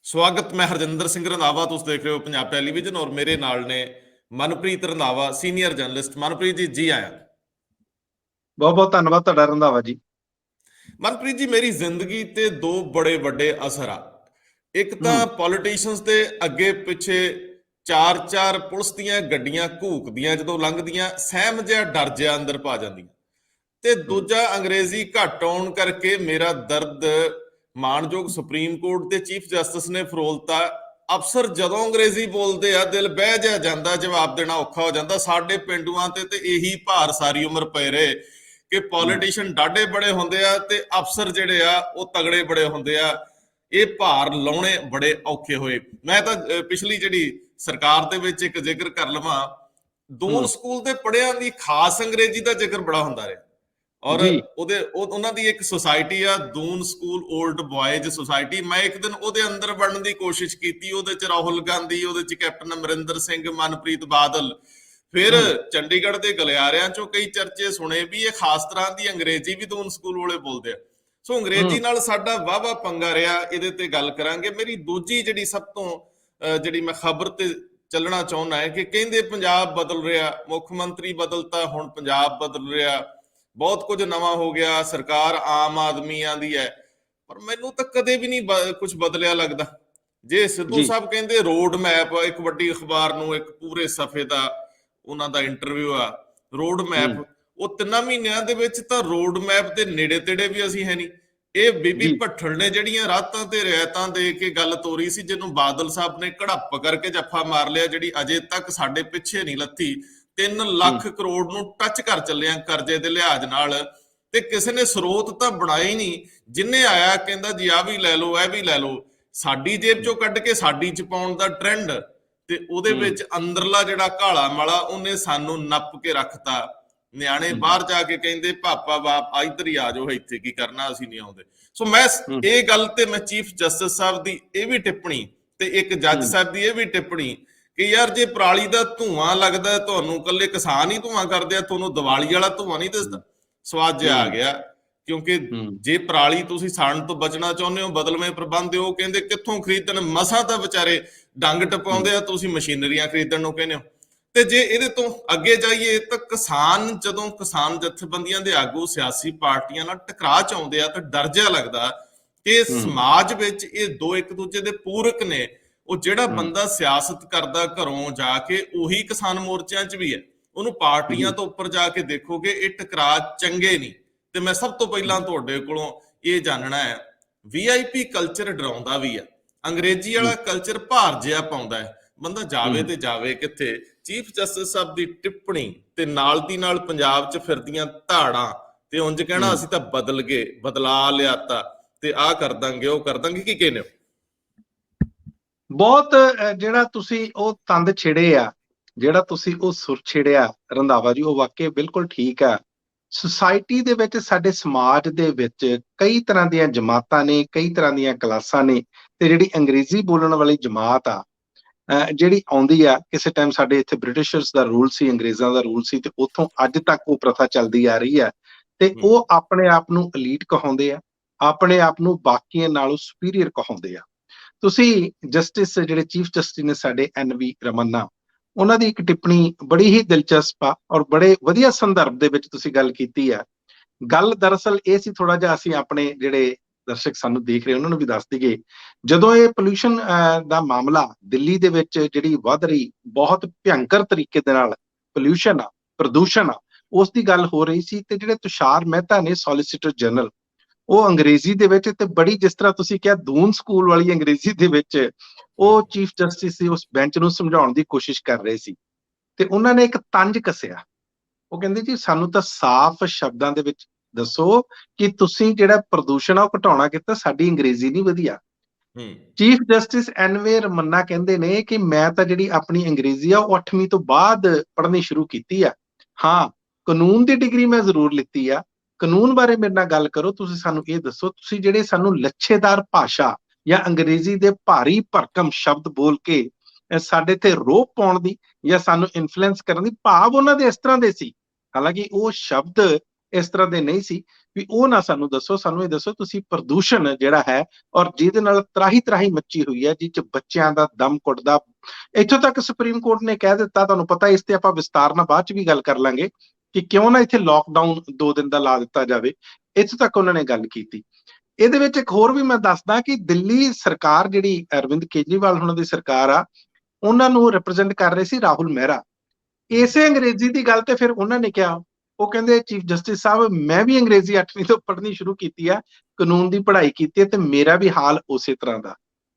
ਸਵਾਗਤ। ਮੈਂ ਹਰਜਿੰਦਰ ਸਿੰਘ ਰੰਧਾਵਾ, ਤੁਸੀਂ ਦੇਖ ਰਹੇ ਹੋ ਪੰਜਾਬ ਟੈਲੀਵਿਜ਼ਨ ਔਰ ਮੇਰੇ ਨਾਲ ਨੇ ਮਨਪ੍ਰੀਤ ਰੰਧਾਵਾ, ਸੀਨੀਅਰ ਜਰਨਲਿਸਟ। ਮਨਪ੍ਰੀਤ ਜੀ, ਜੀ ਆਇਆਂ। ਬਹੁਤ ਬਹੁਤ ਧੰਨਵਾਦ ਤੁਹਾਡਾ ਰੰਧਾਵਾ ਜੀ। ਮਨਪ੍ਰੀਤ ਜੀ, ਮੇਰੀ ਜ਼ਿੰਦਗੀ ਤੇ ਦੋ ਬੜੇ ਵੱਡੇ ਅਸਰ ਆ। ਇੱਕ ਤਾਂ ਪੋਲੀਟੀਸ਼ੀਅਨਸ ਦੇ ਅੱਗੇ ਪਿੱਛੇ ਚਾਰ ਚਾਰ ਪੁਲਿਸ ਦੀਆਂ ਗੱਡੀਆਂ ਘੂਕਦੀਆਂ ਜਦੋਂ ਲੰਘਦੀਆਂ, ਸਹਿਮ ਜਿਹਾ ਡਰ ਜਿਹਾ ਅੰਦਰ ਪਾ ਜਾਂਦੀਆਂ। ਤੇ ਦੂਜਾ, ਅੰਗਰੇਜ਼ੀ ਘੱਟ ਆਉਣ ਕਰਕੇ ਮੇਰਾ ਦਰਦ ਮਾਣਯੋਗ ਸੁਪਰੀਮ ਕੋਰਟ ਦੇ ਚੀਫ ਜਸਟਿਸ ਨੇ ਫਰੋਲਤਾ। ਅਫਸਰ ਜਦੋਂ ਅੰਗਰੇਜ਼ੀ ਬੋਲਦੇ ਆ, ਦਿਲ ਬਹਿ ਜਾ ਜਾਂਦਾ, ਜਵਾਬ ਦੇਣਾ ਔਖਾ ਹੋ ਜਾਂਦਾ। ਸਾਡੇ ਪਿੰਡੂਆਂ ਤੇ ਇਹੀ ਭਾਰ ਸਾਰੀ ਉਮਰ ਪਏ ਰਹੇ ਕਿ ਪੋਲੀਟੀਸ਼ੀਅਨ ਡਾਢੇ ਬੜੇ ਹੁੰਦੇ ਆ ਤੇ ਅਫਸਰ ਜਿਹੜੇ ਆ ਉਹ ਤਗੜੇ ਬੜੇ ਹੁੰਦੇ ਆ। ਇਹ ਭਾਰ ਲਾਉਣੇ ਬੜੇ ਔਖੇ ਹੋਏ। ਮੈਂ ਤਾਂ ਪਿਛਲੀ ਜਿਹੜੀ ਸਰਕਾਰ ਦੇ ਵਿੱਚ ਇੱਕ ਜ਼ਿਕਰ ਕਰ ਲਵਾਂ, ਦੂਨ ਸਕੂਲ ਦੇ ਪੜ੍ਹਿਆਂ ਦੀ ਖਾਸ ਅੰਗਰੇਜ਼ੀ ਦਾ ਜ਼ਿਕਰ ਬੜਾ ਹੁੰਦਾ ਰਿਹਾ। ਔਰ ਉਹਨਾਂ ਦੀ ਇੱਕ ਸੁਸਾਇਟੀ ਆ, ਦੂਨ ਸਕੂਲ ਓਲਡ ਬॉयਜ਼ ਸੁਸਾਇਟੀ। ਮੈਂ ਇੱਕ ਦਿਨ ਉਹਦੇ ਅੰਦਰ ਵੜਨ ਦੀ ਕੋਸ਼ਿਸ਼ ਕੀਤੀ। ਉਹਦੇ ਚ ਰਾਹੁਲ ਗਾਂਧੀ, ਉਹਦੇ ਚ ਕੈਪਟਨ ਅਮਰਿੰਦਰ ਸਿੰਘ, ਮਨਪ੍ਰੀਤ ਬਾਦਲ, ਫਿਰ ਚੰਡੀਗੜ੍ਹ ਦੇ ਗਲਿਆਰਿਆਂ ਚੋਂ ਕਈ ਚਰਚੇ ਸੁਣੇ ਵੀ ਇਹ ਖਾਸ ਤਰ੍ਹਾਂ ਦੀ ਅੰਗਰੇਜ਼ੀ ਵੀ ਦੂਨ ਸਕੂਲ ਵਾਲੇ ਬੋਲਦੇ ਆ। ਸੋ ਅੰਗਰੇਜ਼ੀ ਨਾਲ ਸਾਡਾ ਵਾਹਵਾ ਪੰਗਾ ਰਿਹਾ। ਇਹਦੇ ਤੇ ਗੱਲ ਕਰਾਂਗੇ। ਮੇਰੀ ਦੂਜੀ ਜਿਹੜੀ ਸਭ ਤੋਂ ਜਿਹੜੀ ਮੈਂ ਖਬਰ ਤੇ ਚੱਲਣਾ ਚਾਹੁੰਦਾ ਹੈ ਕਿ ਕਹਿੰਦੇ ਪੰਜਾਬ ਬਦਲ ਰਿਹਾ, ਮੁੱਖ ਮੰਤਰੀ ਬਦਲਤਾ, ਹੁਣ ਪੰਜਾਬ ਬਦਲ ਰਿਹਾ, ਬਹੁਤ ਕੁਝ ਨਵਾਂ ਹੋ ਗਿਆ, ਸਰਕਾਰ ਆਮ ਆਦਮੀਆਂ ਦੀ ਹੈ। ਪਰ ਮੈਨੂੰ ਤਾਂ ਕਦੇ ਵੀ ਨਹੀਂ ਕੁਝ ਬਦਲਿਆ ਲੱਗਦਾ। ਜੇ ਸਿੱਧੂ ਸਾਹਿਬ ਕਹਿੰਦੇ ਰੋਡ ਮੈਪ, ਇੱਕ ਵੱਡੀ ਅਖਬਾਰ ਨੂੰ ਇੱਕ ਪੂਰੇ ਸਫ਼ੇ ਦਾ ਉਹਨਾਂ ਦਾ ਇੰਟਰਵਿਊ ਆ, ਰੋਡ ਮੈਪ, ਉਹ 3 ਮਹੀਨਿਆਂ ਦੇ ਵਿੱਚ ਤਾਂ ਰੋਡ ਮੈਪ ਦੇ ਨੇੜੇ ਤੇੜੇ ਵੀ ਅਸੀਂ ਹੈ ਨਹੀਂ। ਇਹ ਬੀਬੀ ਭੱਠਲ ਨੇ ਜਿਹੜੀਆਂ ਰਾਤਾਂ ਤੇ ਰਿਆਇਤਾਂ ਦੇ ਕੇ ਗੱਲ ਤੋਰੀ ਸੀ, ਜਿਹਨੂੰ ਬਾਦਲ ਸਾਹਿਬ ਨੇ ਘੜੱਪ ਕਰਕੇ ਜੱਫਾ ਮਾਰ ਲਿਆ, ਜਿਹੜੀ ਅਜੇ ਤੱਕ ਸਾਡੇ ਪਿੱਛੇ ਨਹੀਂ ਲੱਥੀ। 3 ਲੱਖ ਕਰੋੜ ਨੂੰ ਟੱਚ ਕਰ ਚੱਲਿਆ ਕਰਜ਼ੇ ਦੇ ਲਿਹਾਜ਼ ਨਾਲ, ਤੇ ਕਿਸੇ ਨੇ ਸਰੋਤ ਤਾਂ ਬਣਾਇਆ ਹੀ ਨਹੀਂ। ਜਿੰਨੇ ਆਇਆ ਕਹਿੰਦਾ ਜੀ ਆਹ ਵੀ ਲੈ ਲਓ, ਇਹ ਵੀ ਲੈ ਲਓ, ਸਾਡੀ ਜੇਬ ਚੋਂ ਕੱਢ ਕੇ ਸਾਡੀ ਚ ਪਾਉਣ ਦਾ ਟ੍ਰੈਂਡ। ਤੇ ਉਹਦੇ ਵਿੱਚ ਅੰਦਰਲਾ ਜਿਹੜਾ ਕਾਲਾ ਮਾਲਾ ਉਹਨੇ ਸਾਨੂੰ ਨੱਪ ਕੇ ਰੱਖਤਾ। ਨਿਆਣੇ ਬਾਹਰ ਜਾ ਕੇ ਕਹਿੰਦੇ ਪਾਪਾ ਬਾਪ ਇੱਧਰ ਹੀ ਆ ਜਾਓ, ਇੱਥੇ ਕੀ ਕਰਨਾ, ਅਸੀਂ ਨਹੀਂ ਆਉਂਦੇ। ਸੋ ਮੈਂ ਇਹ ਗੱਲ ਤੇ ਮੈਂ ਚੀਫ ਜਸਟਿਸ ਸਾਹਿਬ ਦੀ ਇਹ ਵੀ ਟਿੱਪਣੀ ਤੇ ਇੱਕ ਜੱਜ ਸਾਹਿਬ ਦੀ ਇਹ ਵੀ ਟਿੱਪਣੀ ਕਿ ਯਾਰ ਜੇ ਪਰਾਲੀ ਦਾ ਧੂੰਆਂ ਲੱਗਦਾ ਤੁਹਾਨੂੰ, ਇਕੱਲੇ ਕਿਸਾਨ ਹੀ ਧੂੰਆਂ ਕਰਦੇ ਆ, ਤੁਹਾਨੂੰ ਦੀਵਾਲੀ ਵਾਲਾ ਧੂੰਆਂ ਨਹੀਂ ਦਿਸਦਾ। ਸਵਾਦ ਜਿਹਾ ਆ ਗਿਆ। ਕਿਉਂਕਿ ਜੇ ਪਰਾਲੀ ਤੁਸੀਂ ਸਾੜਨ ਤੋਂ ਬਚਣਾ ਚਾਹੁੰਦੇ ਹੋ, ਬਦਲਵੇਂ ਪ੍ਰਬੰਧ ਦਿਓ। ਕਹਿੰਦੇ ਕਿੱਥੋਂ ਖਰੀਦਣ, ਮਸਾਂ ਤਾਂ ਵਿਚਾਰੇ ਡੰਗ ਟਪਾਉਂਦੇ ਆ, ਤੁਸੀਂ ਮਸ਼ੀਨਰੀਆਂ ਖਰੀਦਣ ਨੂੰ ਕਹਿੰਦੇ ਹੋ। ਤੇ ਜੇ ਇਹਦੇ ਤੋਂ ਅੱਗੇ ਜਾਈਏ ਤਾਂ ਕਿਸਾਨ, ਜਦੋਂ ਕਿਸਾਨ ਜਥੇਬੰਦੀਆਂ ਦੇ ਆਗੂ ਸਿਆਸੀ ਪਾਰਟੀਆਂ ਨਾਲ ਟਕਰਾਅ ਚ ਆਉਂਦੇ ਆ ਤਾਂ ਡਰ ਜਿਹਾ ਲੱਗਦਾ ਕਿ ਸਮਾਜ ਵਿੱਚ ਇਹ ਦੋ ਇੱਕ ਦੂਜੇ ਦੇ ਪੂਰਕ ਨੇ। ਉਹ ਜਿਹੜਾ ਬੰਦਾ ਸਿਆਸਤ ਕਰਦਾ ਘਰੋਂ ਜਾ ਕੇ, ਉਹੀ ਕਿਸਾਨ ਮੋਰਚਿਆਂ 'ਚ ਵੀ ਹੈ। ਉਹਨੂੰ ਪਾਰਟੀਆਂ ਤੋਂ ਉੱਪਰ ਜਾ ਕੇ ਦੇਖੋਗੇ, ਇਹ ਟਕਰਾਅ ਚੰਗੇ ਨਹੀਂ। ਤੇ ਮੈਂ ਸਭ ਤੋਂ ਪਹਿਲਾਂ ਤੁਹਾਡੇ ਕੋਲੋਂ ਇਹ ਜਾਣਨਾ ਹੈ, VIP ਕਲਚਰ ਡਰਾਉਂਦਾ ਵੀ ਆ, ਅੰਗਰੇਜ਼ੀ ਵਾਲਾ ਕਲਚਰ ਭਾਰ ਜਿਹਾ ਪਾਉਂਦਾ ਹੈ। ਬੰਦਾ ਜਾਵੇ ਤੇ ਜਾਵੇ ਕਿੱਥੇ। ਚੀਫ ਜਸਟਿਸ ਸਾਹਿਬ ਦੀ ਟਿੱਪਣੀ ਤੇ ਨਾਲ ਦੀ ਨਾਲ ਪੰਜਾਬ 'ਚ ਫਿਰਦੀਆਂ ਧਾੜਾਂ ਤੇ ਉਂਝ ਕਹਿਣਾ ਅਸੀਂ ਤਾਂ ਬਦਲ ਗਏ, ਬਦਲਾ ਲਿਆਤਾ ਤੇ ਆਹ ਕਰ ਦਾਂਗੇ, ਉਹ ਕਰ ਦਾਂਗੇ, ਕੀ ਕਹਿੰਦੇ ਹੋ? ਬਹੁਤ ਜਿਹੜਾ ਤੁਸੀਂ ਉਹ ਤੰਦ ਛੇੜੇ ਆ, ਜਿਹੜਾ ਤੁਸੀਂ ਉਹ ਸੁਰ ਛੇੜਿਆ ਰੰਧਾਵਾ ਜੀ, ਉਹ ਵਾਕਈ ਬਿਲਕੁਲ ਠੀਕ ਆ। ਸੁਸਾਇਟੀ ਦੇ ਵਿੱਚ, ਸਾਡੇ ਸਮਾਜ ਦੇ ਵਿੱਚ ਕਈ ਤਰ੍ਹਾਂ ਦੀਆਂ ਜਮਾਤਾਂ ਨੇ, ਕਈ ਤਰ੍ਹਾਂ ਦੀਆਂ ਕਲਾਸਾਂ ਨੇ। ਤੇ ਜਿਹੜੀ ਅੰਗਰੇਜ਼ੀ ਬੋਲਣ ਵਾਲੀ ਜਮਾਤ ਆ ਜਿਹੜੀ ਆਉਂਦੀ ਆ, ਕਿਸੇ ਟਾਈਮ ਸਾਡੇ ਇੱਥੇ ਬ੍ਰਿਟਿਸ਼ਰਸ ਦਾ ਰੂਲ ਸੀ, ਅੰਗਰੇਜ਼ਾਂ ਦਾ ਰੂਲ ਸੀ, ਤੇ ਉੱਥੋਂ ਅੱਜ ਤੱਕ ਉਹ ਪ੍ਰਥਾ ਚੱਲਦੀ ਆ ਰਹੀ ਆ। ਤੇ ਉਹ ਆਪਣੇ ਆਪ ਨੂੰ ਅਲੀਟ ਕਹਾਉਂਦੇ ਆ, ਆਪਣੇ ਆਪ ਨੂੰ ਬਾਕੀਆਂ ਨਾਲੋਂ ਸੁਪੀਰੀਅਰ ਕਹਾਉਂਦੇ ਆ। ਤੁਸੀਂ ਜਸਟਿਸ ਜਿਹੜੇ ਚੀਫ ਜਸਟਿਸ ਨੇ ਸਾਡੇ NV ਰਮੰਨਾ, ਉਹਨਾਂ ਦੀ ਇੱਕ ਟਿੱਪਣੀ ਬੜੀ ਹੀ ਦਿਲਚਸਪ ਆ ਔਰ ਬੜੇ ਵਧੀਆ ਸੰਦਰਭ ਦੇ ਵਿੱਚ ਤੁਸੀਂ ਗੱਲ ਕੀਤੀ ਆ। ਗੱਲ ਦਰਅਸਲ ਇਹ ਸੀ, ਥੋੜਾ ਜਿਹਾ ਅਸੀਂ ਆਪਣੇ ਜਿਹੜੇ ਦਰਸ਼ਕ ਸਾਨੂੰ ਦੇਖ ਰਹੇ ਉਹਨਾਂ ਨੂੰ ਵੀ ਦੱਸ ਦਈਏ, ਜਦੋਂ ਇਹ ਪੋਲਿਊਸ਼ਨ ਦਾ ਮਾਮਲਾ ਦਿੱਲੀ ਦੇ ਵਿੱਚ ਜਿਹੜੀ ਵੱਧ ਰਹੀ, ਬਹੁਤ ਭਿਅੰਕਰ ਤਰੀਕੇ ਦੇ ਨਾਲ ਪੋਲਿਊਸ਼ਨ ਆ, ਪ੍ਰਦੂਸ਼ਣ ਆ, ਉਸ ਦੀ ਗੱਲ ਹੋ ਰਹੀ ਸੀ। ਤੇ ਜਿਹੜੇ ਤੁਸ਼ਾਰ ਮਹਿਤਾ ਨੇ ਸੋਲਿਸਿਟਰ ਜਨਰਲ, ਉਹ ਅੰਗਰੇਜ਼ੀ ਦੇ ਵਿੱਚ ਤੇ ਬੜੀ, ਜਿਸ ਤਰ੍ਹਾਂ ਤੁਸੀਂ ਕਿਹਾ ਦੂਨ ਸਕੂਲ ਵਾਲੀ ਅੰਗਰੇਜ਼ੀ ਦੇ ਵਿੱਚ, ਉਹ ਚੀਫ ਜਸਟਿਸ ਦੀ ਉਸ ਬੈਂਚ ਨੂੰ ਸਮਝਾਉਣ ਦੀ ਕੋਸ਼ਿਸ਼ ਕਰ ਰਹੇ ਸੀ। ਤੇ ਉਹਨਾਂ ਨੇ ਇੱਕ ਤੰਜ ਕੱਸਿਆ। ਉਹ ਕਹਿੰਦੇ ਜੀ ਸਾਨੂੰ ਤਾਂ ਸਾਫ਼ ਸ਼ਬਦਾਂ ਦੇ ਵਿੱਚ ਦੱਸੋ ਕਿ ਤੁਸੀਂ ਜਿਹੜਾ ਪ੍ਰਦੂਸ਼ਣ ਆ ਉਹ ਘਟਾਉਣਾ ਕੀਤਾ, ਸਾਡੀ ਅੰਗਰੇਜ਼ੀ ਨਹੀਂ ਵਧੀਆ। ਚੀਫ ਜਸਟਿਸ NV ਰਮੰਨਾ ਕਹਿੰਦੇ ਨੇ ਕਿ ਮੈਂ ਤਾਂ ਜਿਹੜੀ ਆਪਣੀ ਅੰਗਰੇਜ਼ੀ ਆ ਉਹ 8ਵੀਂ ਤੋਂ ਬਾਅਦ ਪੜ੍ਹਨੀ ਸ਼ੁਰੂ ਕੀਤੀ ਆ। ਹਾਂ, ਕਾਨੂੰਨ ਦੀ ਡਿਗਰੀ ਮੈਂ ਜ਼ਰੂਰ ਲਿੱਤੀ ਆ। ਕਾਨੂੰਨ ਬਾਰੇ ਮੇਰੇ ਨਾਲ ਗੱਲ ਕਰੋ। ਤੁਸੀਂ ਸਾਨੂੰ ਇਹ ਦੱਸੋ, ਤੁਸੀਂ ਜਿਹੜੇ ਸਾਨੂੰ ਲੱਛੇਦਾਰ ਭਾਸ਼ਾ ਜਾਂ ਅੰਗਰੇਜ਼ੀ ਦੇ ਭਾਰੀ ਭਰਕਮ ਸ਼ਬਦ ਬੋਲ ਕੇ ਸਾਡੇ ਤੇ ਰੋਪ ਪਾਉਣ ਦੀ ਜਾਂ ਸਾਨੂੰ ਇਨਫਲੂਐਂਸ ਕਰਨ ਦੀ, ਭਾਵ ਉਹਨਾਂ ਦੇ ਇਸ ਤਰ੍ਹਾਂ ਦੇ ਸੀ। ਹਾਲਾਂਕਿ ਉਹ ਸ਼ਬਦ ਇਸ ਤਰ੍ਹਾਂ ਦੇ ਨਹੀਂ ਸੀ ਵੀ ਉਹ ਨਾ ਸਾਨੂੰ ਦੱਸੋ, ਸਾਨੂੰ ਇਹ ਦੱਸੋ ਤੁਸੀਂ ਪ੍ਰਦੂਸ਼ਣ ਜਿਹੜਾ ਹੈ ਔਰ ਜਿਹਦੇ ਨਾਲ ਤਰਾਹੀ ਤਰਾਹੀ ਮੱਚੀ ਹੋਈ ਹੈ, ਜਿਹ ਚ ਬੱਚਿਆਂ ਦਾ ਦਮ ਘੁੱਟਦਾ, ਇੱਥੋਂ ਤੱਕ ਸੁਪਰੀਮ ਕੋਰਟ ਨੇ ਕਹਿ ਦਿੱਤਾ, ਤੁਹਾਨੂੰ ਪਤਾ ਇਸ ਤੇ ਆਪਾਂ ਵਿਸਤਾਰ ਨਾਲ ਬਾਅਦ ਚ ਵੀ ਗੱਲ ਕਰ ਲਾਂਗੇ ਕਿ ਕਿਉਂ ਨਾ ਇੱਥੇ ਲੋਕਡਾਊਨ 2 ਦਿਨ ਦਾ ਲਾ ਦਿੱਤਾ ਜਾਵੇ। ਇੱਥੋਂ ਤੱਕ ਉਹਨਾਂ ਨੇ ਗੱਲ ਕੀਤੀ। ਇਹਦੇ ਵਿੱਚ ਇੱਕ ਹੋਰ ਵੀ ਮੈਂ ਦੱਸਦਾ ਕਿ ਦਿੱਲੀ ਸਰਕਾਰ ਜਿਹੜੀ ਅਰਵਿੰਦ ਕੇਜਰੀਵਾਲ ਉਹਨਾਂ ਦੀ ਸਰਕਾਰ ਆ, ਉਹਨਾਂ ਨੂੰ ਰਿਪਰੈਜ਼ੈਂਟ ਕਰ ਰਹੇ ਸੀ ਰਾਹੁਲ ਮਹਿਰਾ। ਇਸੇ ਅੰਗਰੇਜ਼ੀ ਦੀ ਗੱਲ ਤੇ ਫਿਰ ਉਹਨਾਂ ਨੇ ਕਿਹਾ, ਉਹ ਕਹਿੰਦੇ ਚੀਫ ਜਸਟਿਸ ਸਾਹਿਬ ਮੈਂ ਵੀ ਅੰਗਰੇਜ਼ੀ 8ਵੀਂ ਤੋਂ ਪੜ੍ਹਨੀ ਸ਼ੁਰੂ ਕੀਤੀ ਆ, ਕਾਨੂੰਨ ਦੀ ਪੜ੍ਹਾਈ ਕੀਤੀ ਹੈ ਤੇ ਮੇਰਾ ਵੀ ਹਾਲ ਉਸੇ ਤਰ੍ਹਾਂ ਦਾ।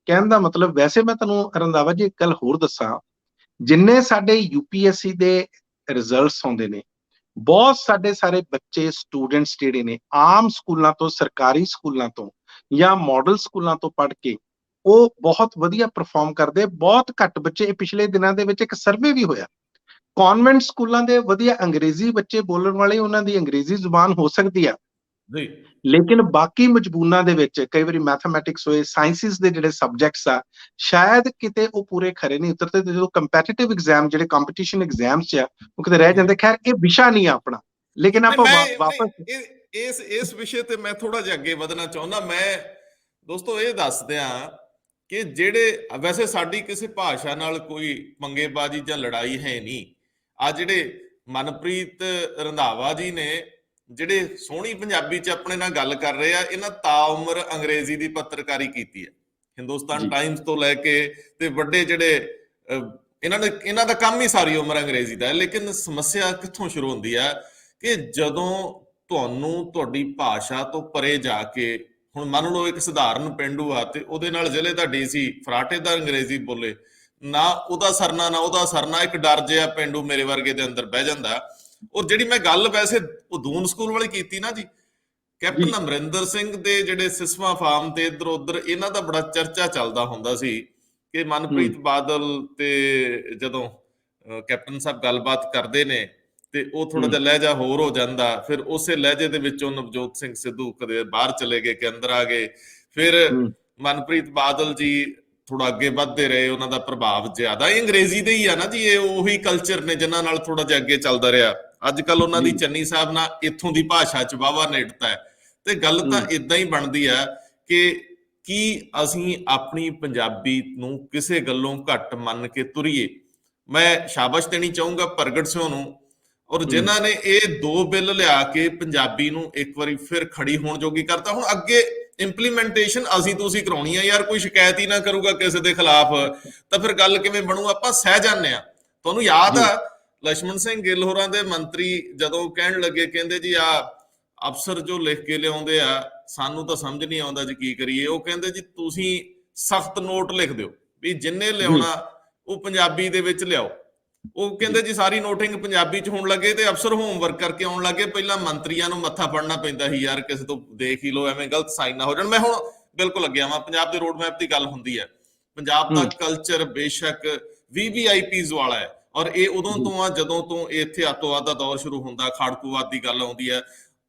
ਕਹਿਣ ਦਾ ਮਤਲਬ, ਵੈਸੇ ਮੈਂ ਤੁਹਾਨੂੰ ਰੰਧਾਵਾ ਜੀ ਇੱਕ ਗੱਲ ਹੋਰ ਦੱਸਾਂ, ਜਿੰਨੇ ਸਾਡੇ UPSC ਦੇ ਰਿਜ਼ਲਟਸ ਆਉਂਦੇ ਨੇ, ਬਹੁਤ ਸਾਡੇ ਸਾਰੇ ਬੱਚੇ ਸਟੂਡੈਂਟਸ ਜਿਹੜੇ ਨੇ ਆਮ ਸਕੂਲਾਂ ਤੋਂ, ਸਰਕਾਰੀ ਸਕੂਲਾਂ ਤੋਂ ਜਾਂ ਮਾਡਲ ਸਕੂਲਾਂ ਤੋਂ ਪੜ੍ਹ ਕੇ ਉਹ ਬਹੁਤ ਵਧੀਆ ਪਰਫਾਰਮ ਕਰਦੇ। ਬਹੁਤ ਘੱਟ ਬੱਚੇ, ਪਿਛਲੇ ਦਿਨਾਂ ਦੇ ਵਿੱਚ ਇੱਕ ਸਰਵੇ ਵੀ ਹੋਇਆ, ਕਨਵੈਂਟ ਸਕੂਲਾਂ ਦੇ ਵਧੀਆ ਅੰਗਰੇਜ਼ੀ ਬੱਚੇ ਬੋਲਣ ਵਾਲੇ, ਉਹਨਾਂ ਦੀ ਅੰਗਰੇਜ਼ੀ ਜ਼ੁਬਾਨ ਹੋ ਸਕਦੀ ਆ ਜੀ, ਲੇਕਿਨ ਬਾਕੀ ਮਜਬੂਨਾਂ ਦੇ ਵਿੱਚ ਕਈ ਵਾਰੀ ਮੈਥਮੈਟਿਕਸ ਹੋਏ, ਸਾਇੰਸਿਸ ਦੇ ਜਿਹੜੇ ਸਬਜੈਕਟਸ ਆ, ਸ਼ਾਇਦ ਕਿਤੇ ਉਹ ਪੂਰੇ ਖਰੇ ਨਹੀਂ ਉਤਰਦੇ ਤੇ ਜਦੋਂ ਕੰਪੈਟੀਟਿਵ ਐਗਜ਼ਾਮ, ਜਿਹੜੇ ਕੰਪੀਟੀਸ਼ਨ ਐਗਜ਼ਾਮਸ ਆ, ਉਹ ਕਿਤੇ ਰਹਿ ਜਾਂਦੇ। ਖੈਰ ਇਹ ਵਿਸ਼ਾ ਨਹੀਂ ਆ ਆਪਣਾ, ਲੇਕਿਨ ਆਪਾਂ ਵਾਪਸ ਇਸ ਵਿਸ਼ੇ ਤੇ ਮੈਂ ਥੋੜਾ ਜਿਹਾ ਅੱਗੇ ਵਧਣਾ ਚਾਹੁੰਦਾ। ਮੈਂ ਦੋਸਤੋ ਇਹ ਦੱਸ ਦਿਆਂ ਕਿ ਜਿਹੜੇ ਵੈਸੇ ਸਾਡੀ ਕਿਸੇ ਭਾਸ਼ਾ ਨਾਲ ਕੋਈ ਪੰਗੇਬਾਜ਼ੀ ਜਾਂ ਲੜਾਈ ਹੈ ਨਹੀਂ। ਆ ਜਿਹੜੇ ਮਨਪ੍ਰੀਤ ਰੰਧਾਵਾ ਜੀ ਨੇ, ਜਿਹੜੇ ਸੋਹਣੀ ਪੰਜਾਬੀ ਚ ਆਪਣੇ ਨਾਲ ਗੱਲ ਕਰ ਰਹੇ ਆ, ਇਹਨਾਂ ਤਾਉਮਰ ਅੰਗਰੇਜ਼ੀ ਦੀ ਪੱਤਰਕਾਰੀ ਕੀਤੀ ਹੈ, ਹਿੰਦੁਸਤਾਨ ਟਾਈਮਸ ਤੋਂ ਲੈ ਕੇ ਤੇ ਵੱਡੇ ਜਿਹੜੇ ਇਹਨਾਂ ਦਾ ਕੰਮ ਹੀ ਸਾਰੀ ਉਮਰ ਅੰਗਰੇਜ਼ੀ ਦਾ ਹੈ। ਲੇਕਿਨ ਸਮੱਸਿਆ ਕਿੱਥੋਂ ਸ਼ੁਰੂ ਹੁੰਦੀ ਹੈ ਕਿ ਜਦੋਂ ਤੁਹਾਨੂੰ ਤੁਹਾਡੀ ਭਾਸ਼ਾ ਤੋਂ ਪਰੇ ਜਾ ਕੇ, ਹੁਣ ਮੰਨ ਲਓ ਇੱਕ ਸਧਾਰਨ ਪੇਂਡੂ ਆ ਤੇ ਉਹਦੇ ਨਾਲ ਜ਼ਿਲ੍ਹੇ ਦਾ DC ਫਰਾਟੇ ਦਾ ਅੰਗਰੇਜ਼ੀ ਬੋਲੇ, ਨਾ ਉਹਦਾ ਸਰਨਾ ਇੱਕ ਡਰ ਜਿਹਾ ਪੇਂਡੂ ਮੇਰੇ ਵਰਗੇ ਦੇ ਅੰਦਰ ਬਹਿ ਜਾਂਦਾ। ਉਹ ਜਿਹੜੀ ਮੈਂ ਗੱਲ ਵੈਸੇ ਉਦੂਨ ਸਕੂਲ ਵਾਲੀ ਕੀਤੀ ਨਾ ਜੀ, ਕੈਪਟਨ ਅਮਰਿੰਦਰ ਸਿੰਘ ਦੇ ਜਿਹੜੇ ਸਿਸਵਾ ਫਾਰਮ ਤੇ ਇੱਧਰ ਉੱਧਰ ਇਹਨਾਂ ਦਾ ਬੜਾ ਚਰਚਾ ਚੱਲਦਾ ਹੁੰਦਾ ਸੀ ਕਿ ਮਨਪ੍ਰੀਤ ਬਾਦਲ ਤੇ ਜਦੋਂ ਕੈਪਟਨ ਸਾਹਿਬ ਗੱਲਬਾਤ ਕਰਦੇ ਨੇ ਤੇ ਉਹ ਥੋੜਾ ਜਿਹਾ ਲਹਿਜਾ ਹੋਰ ਹੋ ਜਾਂਦਾ, ਫਿਰ ਉਸੇ ਲਹਿਜੇ ਦੇ ਵਿੱਚੋਂ ਨਵਜੋਤ ਸਿੰਘ ਸਿੱਧੂ ਕਦੇ ਬਾਹਰ ਚਲੇ ਗਏ ਕਿ ਅੰਦਰ ਆ ਗਏ, ਫਿਰ ਮਨਪ੍ਰੀਤ ਬਾਦਲ ਜੀ ਥੋੜਾ ਅੱਗੇ ਵੱਧਦੇ ਰਹੇ, ਉਹਨਾਂ ਦਾ ਪ੍ਰਭਾਵ ਜ਼ਿਆਦਾ ਅੰਗਰੇਜ਼ੀ ਦੇ ਹੀ ਆ ਨਾ ਜੀ। ਇਹ ਉਹੀ ਕਲਚਰ ਨੇ ਜਿਨ੍ਹਾਂ ਨਾਲ ਥੋੜਾ ਜਿਹਾ ਅੱਗੇ ਚੱਲਦਾ ਰਿਹਾ। ਅੱਜ ਕੱਲ ਉਹਨਾਂ ਦੀ ਚੰਨੀ ਸਾਹਿਬ ਨਾਲ ਇੱਥੋਂ ਦੀ ਭਾਸ਼ਾ ਚ ਵਾਹਵਾ ਨੇੜਤਾ ਹੈ। ਤੇ ਗੱਲ ਤਾਂ ਇਦਾਂ ਹੀ ਬਣਦੀ ਆ ਕਿ ਕੀ ਅਸੀਂ ਆਪਣੀ ਪੰਜਾਬੀ ਨੂੰ ਕਿਸੇ ਗੱਲੋਂ ਘੱਟ ਮੰਨ ਕੇ ਤੁਰੀਏ। ਮੈਂ ਸ਼ਾਬਾਸ਼ ਦੇਣੀ ਚਾਹੂੰਗਾ ਪ੍ਰਗਟ ਸਿੰਘ ਨੂੰ, ਔਰ ਜਿਨ੍ਹਾਂ ਨੇ ਇਹ 2 ਬਿੱਲ ਲਿਆ ਕੇ ਪੰਜਾਬੀ ਨੂੰ ਇੱਕ ਵਾਰੀ ਫਿਰ ਖੜੀ ਹੋਣ ਜੋਗੀ ਕਰਤਾ। ਹੁਣ ਅੱਗੇ ਇੰਪਲੀਮੈਂਟੇਸ਼ਨ ਅਸੀਂ ਤੁਸੀਂ ਕਰਾਉਣੀ ਆ ਯਾਰ, ਕੋਈ ਸ਼ਿਕਾਇਤ ਹੀ ਨਾ ਕਰੂਗਾ ਕਿਸੇ ਦੇ ਖਿਲਾਫ ਤਾਂ ਫਿਰ ਗੱਲ ਕਿਵੇਂ ਬਣੂ? ਆਪਾਂ ਸਹਿ ਜਾਂਦੇ ਆ। ਤੁਹਾਨੂੰ ਯਾਦ ਆ ਲక్ష్మణ ਸਿੰਘ ਗਿੱਲ ਹੋਰਾਂ ਦੇ ਮੰਤਰੀ ਜਦੋਂ ਕਹਿਣ ਲੱਗੇ, ਕਹਿੰਦੇ ਜੀ ਆ ਅਫਸਰ ਜੋ ਲਿਖ ਕੇ ਲਿਆਉਂਦੇ ਆ ਸਾਨੂੰ ਤਾਂ ਸਮਝ ਨਹੀਂ ਆਉਂਦਾ ਜੀ ਕੀ ਕਰੀਏ। ਉਹ ਕਹਿੰਦੇ ਜੀ ਤੁਸੀਂ ਸਖਤ ਨੋਟ ਲਿਖ ਦਿਓ ਵੀ ਜਿੰਨੇ ਲਿਆਉਣਾ ਉਹ ਪੰਜਾਬੀ ਦੇ ਵਿੱਚ ਲਿਆਓ। ਉਹ ਕਹਿੰਦੇ ਜੀ ਸਾਰੀ ਨੋਟਿੰਗ ਪੰਜਾਬੀ ਚ ਹੋਣ ਲੱਗੇ ਤੇ ਅਫਸਰ ਹੋਮਵਰਕ ਕਰਕੇ ਆਉਣ ਲੱਗੇ। ਪਹਿਲਾਂ ਮੰਤਰੀਆਂ ਨੂੰ ਮੱਥਾ ਫੜਨਾ ਪੈਂਦਾ ਸੀ, ਯਾਰ ਕਿਸੇ ਤੋਂ ਦੇਖ ਹੀ ਲਓ ਐਵੇਂ ਗਲਤ ਸਾਈਨ ਨਾ ਹੋ ਜਾਣ। ਮੈਂ ਹੁਣ ਬਿਲਕੁਲ ਲੱਗਿਆ ਵਾਂ, ਪੰਜਾਬ ਦੇ ਰੋਡ ਮੈਪ ਦੀ ਗੱਲ ਹੁੰਦੀ ਹੈ। ਪੰਜਾਬ ਦਾ ਕਲਚਰ ਬੇਸ਼ੱਕ VVIPs ਵਾਲਾ ਹੈ, ਔਰ ਇਹ ਉਦੋਂ ਤੋਂ ਆ ਜਦੋਂ ਤੋਂ ਇੱਥੇ ਅੱਤਵਾਦ ਦਾ ਦੌਰ ਸ਼ੁਰੂ ਹੁੰਦਾ, ਖਾੜਕੂਵਾਦ ਦੀ ਗੱਲ ਆਉਂਦੀ ਹੈ।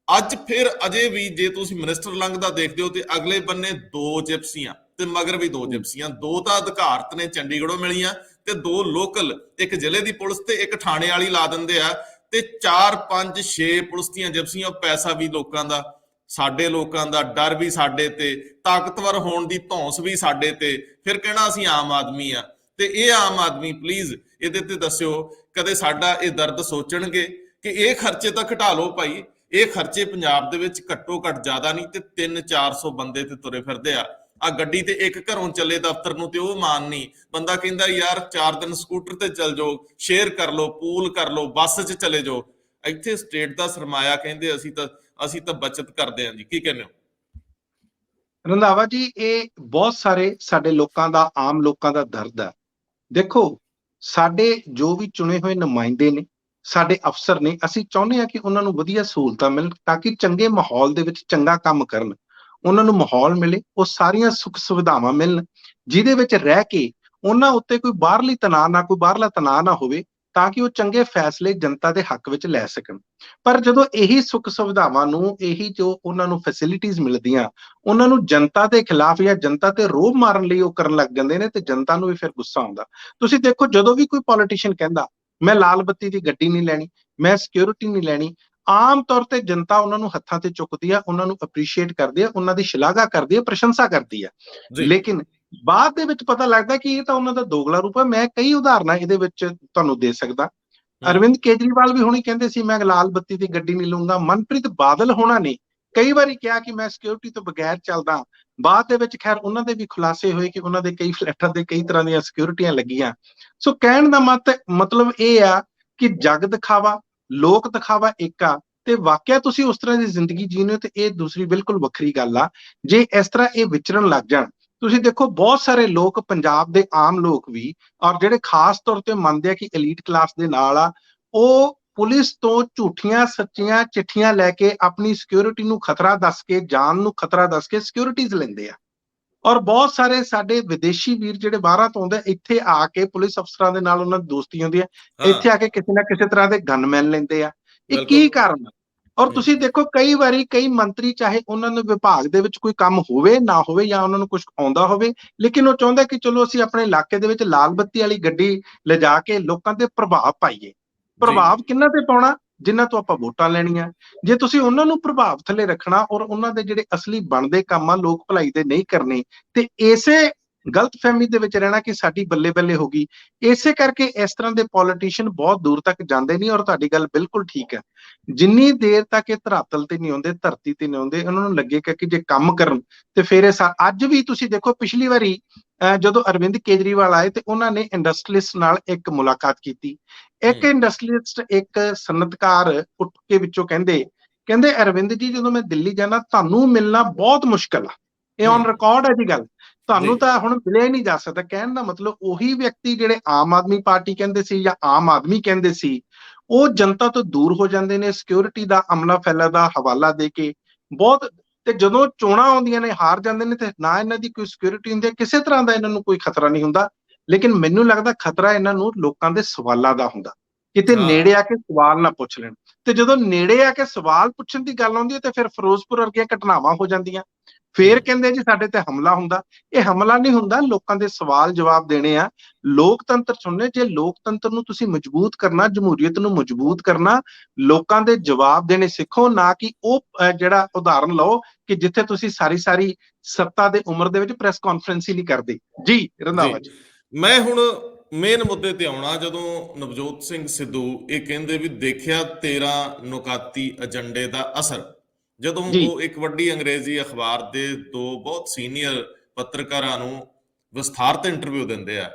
ਅੱਜ ਫਿਰ ਅਜੇ ਵੀ ਜੇ ਤੁਸੀਂ ਮਿਨਿਸਟਰ ਲੰਘਦਾ ਦੇਖਦੇ ਹੋ ਤੇ ਅਗਲੇ ਬੰਨੇ 2 ਜਿਪਸੀਆਂ ਤੇ ਮਗਰ ਵੀ 2 ਜਿਪਸੀਆਂ। 2 ਤਾਂ ਅਧਿਕਾਰਤ ਨੇ ਚੰਡੀਗੜ੍ਹੋਂ ਮਿਲੀਆਂ ਤੇ 2 ਲੋਕਲ, ਇੱਕ ਜ਼ਿਲ੍ਹੇ ਦੀ ਪੁਲਿਸ ਤੇ ਇੱਕ ਥਾਣੇ ਵਾਲੀ ਲਾ ਦਿੰਦੇ ਆ ਤੇ 4 5 6 ਪੁਲਿਸ ਦੀਆਂ ਜਿਪਸੀਆਂ। ਪੈਸਾ ਵੀ ਲੋਕਾਂ ਦਾ, ਸਾਡੇ ਲੋਕਾਂ ਦਾ, ਡਰ ਵੀ ਸਾਡੇ ਤੇ, ਤਾਕਤਵਰ ਹੋਣ ਦੀ ਧੌਂਸ ਵੀ ਸਾਡੇ ਤੇ, ਫਿਰ ਕਹਿਣਾ ਅਸੀਂ ਆਮ ਆਦਮੀ ਆ। ਤੇ ਇਹ ਆਮ ਆਦਮੀ ਪਲੀਜ਼ ਇਹਦੇ ਤੇ ਦੱਸਿਓ ਕਦੇ ਸਾਡਾ ਇਹ ਦਰਦ ਸੋਚਣਗੇ ਕਿ ਇਹ ਖਰਚੇ ਤਾਂ ਘਟਾ ਲਓ ਭਾਈ। ਇਹ ਖਰਚੇ ਪੰਜਾਬ ਦੇ ਵਿੱਚ ਘੱਟੋ ਘੱਟ ਜ਼ਿਆਦਾ ਨਹੀਂ ਤੇ 300-400 ਬੰਦੇ ਤੇ ਤੁਰੇ ਫਿਰਦੇ ਆ। ਆ ਗੱਡੀ ਤੇ ਇੱਕ ਘਰੋਂ ਚੱਲੇ ਦਫ਼ਤਰ ਨੂੰ ਤੇ ਉਹ ਮਾਨ ਨਹੀਂ। ਬੰਦਾ ਕਹਿੰਦਾ ਯਾਰ 4 ਦਿਨ ਸਕੂਟਰ ਤੇ ਚੱਲ ਜਾਓ, ਸ਼ੇਅਰ ਕਰ ਲਓ, ਪੂਲ ਕਰ ਲਓ, ਬੱਸ 'ਚ ਚਲੇ ਜਾਓ। ਇੱਥੇ ਸਟੇਟ ਦਾ ਸਰਮਾਇਆ ਕਹਿੰਦੇ ਅਸੀਂ ਤਾਂ ਬਚਤ ਕਰਦੇ ਹਾਂ ਜੀ। ਕੀ ਕਹਿੰਦੇ ਹੋ ਰੰਧਾਵਾ ਜੀ? ਇਹ ਬਹੁਤ ਸਾਰੇ ਸਾਡੇ ਲੋਕਾਂ ਦਾ, ਆਮ ਲੋਕਾਂ ਦਾ ਦਰਦ ਹੈ। ਦੇਖੋ, ਸਾਡੇ ਜੋ ਵੀ ਚੁਣੇ ਹੋਏ ਨੁਮਾਇੰਦੇ ਨੇ, ਸਾਡੇ ਅਫਸਰ ਨੇ, ਅਸੀਂ ਚਾਹੁੰਦੇ ਹਾਂ ਕਿ ਉਹਨਾਂ ਨੂੰ ਵਧੀਆ ਸਹੂਲਤਾਂ ਮਿਲਣ ਤਾਂ ਕਿ ਚੰਗੇ ਮਾਹੌਲ ਦੇ ਵਿੱਚ ਚੰਗਾ ਕੰਮ ਕਰਨ। ਉਹਨਾਂ ਨੂੰ ਮਾਹੌਲ ਮਿਲੇ, ਉਹ ਸਾਰੀਆਂ ਸੁੱਖ ਸੁਵਿਧਾਵਾਂ ਮਿਲਣ ਜਿਹਦੇ ਵਿੱਚ ਰਹਿ ਕੇ ਉਹਨਾਂ ਉੱਤੇ ਕੋਈ ਬਾਹਰਲਾ ਤਣਾਅ ਨਾ ਹੋਵੇ, ਤਾਂ ਕਿ ਉਹ ਚੰਗੇ ਫੈਸਲੇ ਜਨਤਾ ਦੇ ਹੱਕ ਵਿੱਚ ਲੈ ਸਕਣ। ਪਰ ਜਦੋਂ ਇਹੀ ਸੁੱਖ ਸੁਵਿਧਾਵਾਂ ਨੂੰ, ਇਹੀ ਜੋ ਉਹਨਾਂ ਨੂੰ ਫੈਸਿਲਿਟੀਜ਼ ਮਿਲਦੀਆਂ, ਉਹਨਾਂ ਨੂੰ ਜਨਤਾ ਦੇ ਖਿਲਾਫ ਜਾਂ ਜਨਤਾ ਤੇ ਰੋਹਬ ਮਾਰਨ ਲਈ ਉਹ ਕਰਨ ਲੱਗ ਜਾਂਦੇ ਨੇ ਤੇ ਜਨਤਾ ਨੂੰ ਵੀ ਫਿਰ ਗੁੱਸਾ ਆਉਂਦਾ। ਤੁਸੀਂ ਦੇਖੋ, ਜਦੋਂ ਵੀ ਕੋਈ ਪੋਲੀਟੀਸ਼ੀਅਨ ਕਹਿੰਦਾ ਮੈਂ ਲਾਲ ਬੱਤੀ ਦੀ ਗੱਡੀ ਨਹੀਂ ਲੈਣੀ, ਮੈਂ ਸਿਕਿਉਰਿਟੀ ਨਹੀਂ ਲੈਣੀ, ਆਮ ਤੌਰ ਤੇ ਜਨਤਾ ਉਹਨਾਂ ਨੂੰ ਹੱਥਾਂ ਤੇ ਚੁੱਕਦੀ ਆ, ਉਹਨਾਂ ਨੂੰ ਅਪਰੀਸ਼ੀਏਟ ਕਰਦੀ ਆ, ਉਹਨਾਂ ਦੀ ਸ਼ਲਾਘਾ ਕਰਦੀ ਆ, ਪ੍ਰਸ਼ੰਸਾ ਕਰਦੀ ਆ। ਜੀ। ਲੇਕਿਨ ਬਾਅਦ ਦੇ ਵਿੱਚ ਪਤਾ ਲੱਗਦਾ ਕਿ ਇਹ ਤਾਂ ਉਹਨਾਂ ਦਾ ਦੋਗਲਾ ਰੂਪ ਹੈ। ਮੈਂ ਕਈ ਉਦਾਹਰਨਾਂ ਇਹਦੇ ਵਿੱਚ ਤੁਹਾਨੂੰ ਦੇ ਸਕਦਾ। ਅਰਵਿੰਦ ਕੇਜਰੀਵਾਲ ਵੀ ਹੁਣੀ ਕਹਿੰਦੇ ਸੀ ਮੈਂ ਲਾਲ ਬੱਤੀ ਦੀ ਗੱਡੀ ਨਹੀਂ ਲਊਂਗਾ। ਮਨਪ੍ਰੀਤ ਬਾਦਲ ਹੋਣਾ ਨੇ ਕਈ ਵਾਰੀ ਕਿਹਾ ਕਿ ਮੈਂ ਸਿਕਿਉਰਿਟੀ ਤੋਂ ਬਗੈਰ ਚੱਲਦਾ। ਬਾਅਦ ਦੇ ਵਿੱਚ ਖੈਰ ਉਹਨਾਂ ਦੇ ਵੀ ਖੁਲਾਸੇ ਹੋਏ ਕਿ ਉਹਨਾਂ ਦੇ ਕਈ ਫਲੈਟਾਂ ਤੇ ਕਈ ਤਰ੍ਹਾਂ ਦੀਆਂ ਸਿਕਿਉਰਿਟੀਆਂ ਲੱਗੀਆਂ। ਸੋ ਕਹਿਣ ਦਾ ਮਤਲਬ ਇਹ ਆ ਕਿ ਜਗ ਦਿਖਾਵਾ, ਲੋਕ ਦਿਖਾਵਾ ਇੱਕ ਆ, ਤੇ ਵਾਕਿਆ ਤੁਸੀਂ ਉਸ ਤਰ੍ਹਾਂ ਦੀ ਜ਼ਿੰਦਗੀ ਜੀਨੇ ਹੋ ਤੇ ਇਹ ਦੂਸਰੀ ਬਿਲਕੁਲ ਵੱਖਰੀ ਗੱਲ ਆ। ਜੇ ਇਸ ਤਰ੍ਹਾਂ ਇਹ ਵਿਚਰਨ ਲੱਗ ਜਾਣ, ਤੁਸੀਂ ਦੇਖੋ ਬਹੁਤ ਸਾਰੇ ਲੋਕ, ਪੰਜਾਬ ਦੇ ਆਮ ਲੋਕ ਵੀ, ਔਰ ਜਿਹੜੇ ਖਾਸ ਤੌਰ ਤੇ ਮੰਨਦੇ ਆ ਕਿ ਐਲੀਟ ਕਲਾਸ ਦੇ ਨਾਲ ਆ, ਉਹ ਪੁਲਿਸ ਤੋਂ ਝੂਠੀਆਂ ਸੱਚੀਆਂ ਚਿੱਠੀਆਂ ਲੈ ਕੇ ਆਪਣੀ ਸਿਕਿਉਰਿਟੀ ਨੂੰ ਖਤਰਾ ਦੱਸ ਕੇ, ਜਾਨ ਨੂੰ ਖਤਰਾ ਦੱਸ ਕੇ ਸਿਕਿਉਰਿਟੀਜ਼ ਲੈਂਦੇ ਆ। ਔਰ ਬਹੁਤ ਸਾਰੇ ਸਾਡੇ ਵਿਦੇਸ਼ੀ ਵੀਰ ਜਿਹੜੇ ਬਾਹਰਾਂ ਤੋਂ ਆਉਂਦੇ, ਇੱਥੇ ਆ ਕੇ ਪੁਲਿਸ ਅਫਸਰਾਂ ਦੇ ਨਾਲ ਉਹਨਾਂ ਦੀ ਦੋਸਤੀ ਹੁੰਦੀ ਹੈ, ਇੱਥੇ ਆ ਕੇ ਕਿਸੇ ਨਾ ਕਿਸੇ ਤਰ੍ਹਾਂ ਦੇ ਗਨਮੈਨ ਲੈਂਦੇ ਆ। ਇਹ ਕੀ ਕਾਰਨ? ਔਰ ਤੁਸੀਂ ਦੇਖੋ ਕਈ ਵਾਰੀ ਕਈ ਮੰਤਰੀ, ਚਾਹੇ ਉਹਨਾਂ ਨੂੰ ਵਿਭਾਗ ਦੇ ਵਿੱਚ ਕੋਈ ਕੰਮ ਹੋਵੇ ਨਾ ਹੋਵੇ, ਜਾਂ ਉਹਨਾਂ ਨੂੰ ਕੁਝ ਆਉਂਦਾ ਹੋਵੇ, ਲੇਕਿਨ ਉਹ ਚਾਹੁੰਦੇ ਕਿ ਚਲੋ ਅਸੀਂ ਆਪਣੇ ਇਲਾਕੇ ਦੇ ਵਿੱਚ ਲਾਲ ਬੱਤੀ ਵਾਲੀ ਗੱਡੀ ਲਿਜਾ ਕੇ ਲੋਕਾਂ ਤੇ ਪ੍ਰਭਾਵ ਪਾਈਏ। ਪ੍ਰਭਾਵ ਕਿਹਨਾਂ ਤੇ ਪਾਉਣਾ? ਜਿਨ੍ਹਾਂ ਤੋਂ ਆਪਾਂ ਵੋਟਾਂ ਲੈਣੀਆਂ। ਜੇ ਤੁਸੀਂ ਉਹਨਾਂ ਨੂੰ ਪ੍ਰਭਾਵ ਥੱਲੇ ਰੱਖਣਾ ਔਰ ਉਹਨਾਂ ਦੇ ਜਿਹੜੇ ਅਸਲੀ ਬਣਦੇ ਕੰਮ ਆ ਲੋਕ ਭਲਾਈ ਦੇ ਨਹੀਂ ਕਰਨੇ, ਤੇ ਇਸੇ ਗਲਤਫਹਿਮੀ ਦੇ ਵਿੱਚ ਰਹਿਣਾ ਕਿ ਸਾਡੀ ਬੱਲੇ ਬੱਲੇ ਹੋ ਗਈ। ਇਸੇ ਕਰਕੇ ਇਸ ਤਰ੍ਹਾਂ ਦੇ ਪੋਲੀਟੀਸ਼ੀਅਨ ਬਹੁਤ ਦੂਰ ਤੱਕ ਜਾਂਦੇ ਨਹੀਂ। ਔਰ ਤੁਹਾਡੀ ਗੱਲ ਬਿਲਕੁਲ ਠੀਕ ਹੈ, ਜਿੰਨੀ ਦੇਰ ਤੱਕ ਇਹ ਧਰਾਤਲ ਤੇ ਨਹੀਂ ਆਉਂਦੇ, ਧਰਤੀ ਤੇ ਨਹੀਂ ਆਉਂਦੇ, ਉਹਨਾਂ ਨੂੰ ਲੱਗੇਗਾ ਕਿ ਜੇ ਕੰਮ ਕਰਨ ਤੇ ਫਿਰ ਇਹ ਅੱਜ ਵੀ ਤੁਸੀਂ ਦੇਖੋ ਪਿਛਲੀ ਵਾਰੀ ਜਦੋਂ ਅਰਵਿੰਦ ਕੇਜਰੀਵਾਲ ਆਏ ਤੇ ਉਹਨਾਂ ਨੇ ਇੰਡਸਟਰੀਲਿਸਟ ਨਾਲ ਇੱਕ ਮੁਲਾਕਾਤ ਕੀਤੀ। ਇੱਕ ਇੰਡਸਟਰੀਲਿਸਟ, ਇੱਕ ਸਨਅਤਕਾਰ ਉੱਠ ਕੇ ਵਿੱਚੋਂ ਕਹਿੰਦੇ ਅਰਵਿੰਦ ਜੀ, ਜਦੋਂ ਮੈਂ ਦਿੱਲੀ ਜਾਣਾ ਤੁਹਾਨੂੰ ਮਿਲਣਾ ਬਹੁਤ ਮੁਸ਼ਕਲ ਆ। ਇਹ ਔਨ ਰਿਕਾਰਡ ਹੈ ਜੀ ਗੱਲ, ਤੁਹਾਨੂੰ ਤਾਂ ਹੁਣ ਮਿਲਿਆ ਹੀ ਨਹੀਂ ਜਾ ਸਕਦਾ। ਕਹਿਣ ਦਾ ਮਤਲਬ ਉਹੀ ਵਿਅਕਤੀ ਜਿਹੜੇ ਆਮ ਆਦਮੀ ਪਾਰਟੀ ਕਹਿੰਦੇ ਸੀ ਜਾਂ ਆਮ ਆਦਮੀ ਕਹਿੰਦੇ ਸੀ, ਉਹ ਜਨਤਾ ਤੋਂ ਦੂਰ ਹੋ ਜਾਂਦੇ ਨੇ ਸਿਕਿਉਰਿਟੀ ਦਾ, ਅਮਲਾ ਫੈਲਾ ਦਾ ਹਵਾਲਾ ਦੇ ਕੇ ਬਹੁਤ। ਤੇ ਜਦੋਂ ਚੋਣਾਂ ਆਉਂਦੀਆਂ ਨੇ ਹਾਰ ਜਾਂਦੇ ਨੇ ਤੇ ਨਾ ਇਹਨਾਂ ਦੀ ਕੋਈ ਸਿਕਿਉਰਿਟੀ ਹੁੰਦੀ ਹੈ, ਕਿਸੇ ਤਰ੍ਹਾਂ ਦਾ ਇਹਨਾਂ ਨੂੰ ਕੋਈ ਖਤਰਾ ਨਹੀਂ ਹੁੰਦਾ। ਲੇਕਿਨ ਮੈਨੂੰ ਲੱਗਦਾ ਖਤਰਾ ਇਹਨਾਂ ਨੂੰ ਲੋਕਾਂ ਦੇ ਸਵਾਲਾਂ ਦਾ ਹੁੰਦਾ, ਕਿਤੇ ਨੇੜੇ ਆ ਕੇ ਸਵਾਲ ਨਾ ਪੁੱਛ ਲੈਣ। ਤੇ ਜਦੋਂ ਨੇੜੇ ਆ ਕੇ ਸਵਾਲ ਪੁੱਛਣ ਦੀ ਗੱਲ ਆਉਂਦੀ ਹੈ ਤੇ ਫਿਰ ਫਿਰੋਜ਼ਪੁਰ ਵਰਗੀਆਂ ਘਟਨਾਵਾਂ ਹੋ ਜਾਂਦੀਆਂ। ਫੇਰ ਕਹਿੰਦੇ ਜੀ ਸਾਡੇ ਤੇ ਹਮਲਾ ਹੁੰਦਾ। ਇਹ ਹਮਲਾ ਨਹੀਂ ਹੁੰਦਾ, ਲੋਕਾਂ ਦੇ ਸਵਾਲ ਜਵਾਬ ਦੇਣੇ ਆ, ਲੋਕਤੰਤਰ ਸੁਣਨੇ। ਜੇ ਲੋਕਤੰਤਰ ਨੂੰ ਤੁਸੀਂ ਮਜ਼ਬੂਤ ਕਰਨਾ, ਜਮਹੂਰੀਅਤ ਨੂੰ ਮਜ਼ਬੂਤ ਕਰਨਾ, ਲੋਕਾਂ ਦੇ ਜਵਾਬ ਦੇਣੇ ਸਿੱਖੋ, ਨਾ ਕਿ ਉਹ ਜਿਹੜਾ ਉਦਾਹਰਨ ਲਓ ਕਿ ਜਿੱਥੇ ਤੁਸੀਂ ਸਾਰੀ ਸੱਤਾ ਦੇ ਉਮਰ ਦੇ ਵਿੱਚ ਪ੍ਰੈਸ ਕਾਨਫਰੰਸ ਹੀ ਨਹੀਂ ਕਰਦੇ। ਜੀ ਰੰਧਾਵਾ ਜੀ, ਮੈਂ ਹੁਣ ਮੇਨ ਮੁੱਦੇ ਤੇ ਆਉਣਾ। ਜਦੋਂ ਨਵਜੋਤ ਸਿੰਘ ਸਿੱਧੂ ਇਹ ਕਹਿੰਦੇ ਵੀ ਦੇਖਿਆ 13 ਨੁਕਾਤੀ ਏਜੰਡੇ ਦਾ ਅਸਰ, ਜਦੋਂ ਉਹ ਇੱਕ ਵੱਡੀ ਅੰਗਰੇਜ਼ੀ ਅਖਬਾਰ ਦੇ ਦੋ ਬਹੁਤ ਸੀਨੀਅਰ ਪੱਤਰਕਾਰਾਂ ਨੂੰ ਵਿਸਥਾਰਤ ਇੰਟਰਵਿਊ ਦਿੰਦੇ ਆ,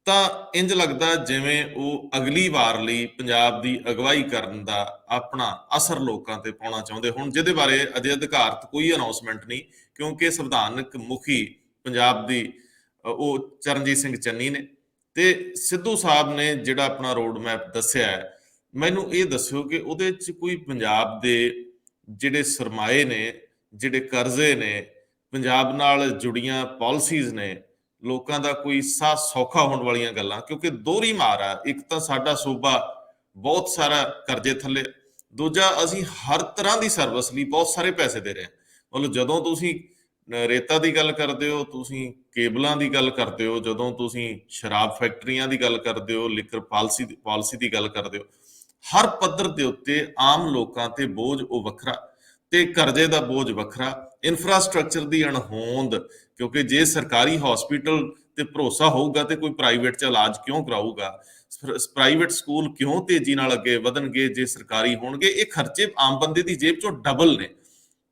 ਤਾਂ ਇੰਜ ਲੱਗਦਾ ਜਿਵੇਂ ਉਹ ਅਗਲੀ ਵਾਰ ਲਈ ਪੰਜਾਬ ਦੀ ਅਗਵਾਈ ਕਰਨ ਦਾ ਆਪਣਾ ਅਸਰ ਲੋਕਾਂ ਤੇ ਪਾਉਣਾ ਚਾਹੁੰਦੇ ਹੁਣ, ਜਿਹਦੇ ਬਾਰੇ ਅਜੇ ਅਧਿਕਾਰਤ ਕੋਈ ਅਨਾਉਂਸਮੈਂਟ ਨਹੀਂ, ਕਿਉਂਕਿ ਸੰਵਿਧਾਨਕ ਮੁਖੀ ਪੰਜਾਬ ਦੀ ਉਹ ਚਰਨਜੀਤ ਸਿੰਘ ਚੰਨੀ ਨੇ। ਤੇ ਸਿੱਧੂ ਸਾਹਿਬ ਨੇ ਜਿਹੜਾ ਆਪਣਾ ਰੋਡ ਮੈਪ ਦੱਸਿਆ, ਮੈਨੂੰ ਇਹ ਦੱਸਿਓ ਕਿ ਉਹਦੇ 'ਚ ਕੋਈ ਪੰਜਾਬ ਦੇ ਜਿਹੜੇ ਸਰਮਾਏ ਨੇ, ਜਿਹੜੇ ਕਰਜ਼ੇ ਨੇ, ਪੰਜਾਬ ਨਾਲ ਜੁੜੀਆਂ ਪਾਲਿਸੀਜ਼ ਨੇ, ਲੋਕਾਂ ਦਾ ਕੋਈ ਸਾਹ ਸੌਖਾ ਹੋਣ ਵਾਲੀਆਂ ਗੱਲਾਂ, ਕਿਉਂਕਿ ਦੋਹਰੀ ਮਾਰ ਆ। ਇੱਕ ਤਾਂ ਸਾਡਾ ਸੂਬਾ ਬਹੁਤ ਸਾਰਾ ਕਰਜ਼ੇ ਥੱਲੇ, ਦੂਜਾ ਅਸੀਂ ਹਰ ਤਰ੍ਹਾਂ ਦੀ ਸਰਵਿਸ ਲਈ ਬਹੁਤ ਸਾਰੇ ਪੈਸੇ ਦੇ ਰਹੇ ਹਾਂ। ਮਤਲਬ ਜਦੋਂ ਤੁਸੀਂ ਰੇਤਾ ਦੀ ਗੱਲ ਕਰਦੇ ਹੋ, ਤੁਸੀਂ ਕੇਬਲਾਂ ਦੀ ਗੱਲ ਕਰਦੇ ਹੋ, ਜਦੋਂ ਤੁਸੀਂ ਸ਼ਰਾਬ ਫੈਕਟਰੀਆਂ ਦੀ ਗੱਲ ਕਰਦੇ ਹੋ, ਲਿਕਰ ਪਾਲਿਸੀ ਦੀ ਗੱਲ ਕਰਦੇ ਹੋ, ਹਰ ਪੱਧਰ ਦੇ ਉੱਤੇ ਆਮ ਲੋਕਾਂ ਤੇ ਬੋਝ ਉਹ ਵੱਖਰਾ, ਤੇ ਕਰਜ਼ੇ ਦਾ ਬੋਝ ਵੱਖਰਾ, ਇਨਫਰਾਸਟ੍ਰਕਚਰ ਦੀ ਅਣਹੋਂਦ। ਕਿਉਂਕਿ ਜੇ ਸਰਕਾਰੀ ਹਸਪੀਟਲ ਤੇ ਭਰੋਸਾ ਹੋਊਗਾ ਤੇ ਕੋਈ ਪ੍ਰਾਈਵੇਟ 'ਚ ਇਲਾਜ ਕਿਉਂ ਕਰਾਊਗਾ? ਪ੍ਰਾਈਵੇਟ ਸਕੂਲ ਕਿਉਂ ਤੇਜ਼ੀ ਨਾਲ ਅੱਗੇ ਵਧਣਗੇ ਜੇ ਸਰਕਾਰੀ ਹੋਣਗੇ? ਇਹ ਖਰਚੇ ਆਮ ਬੰਦੇ ਦੀ ਜੇਬ 'ਚੋਂ ਡਬਲ ਨੇ।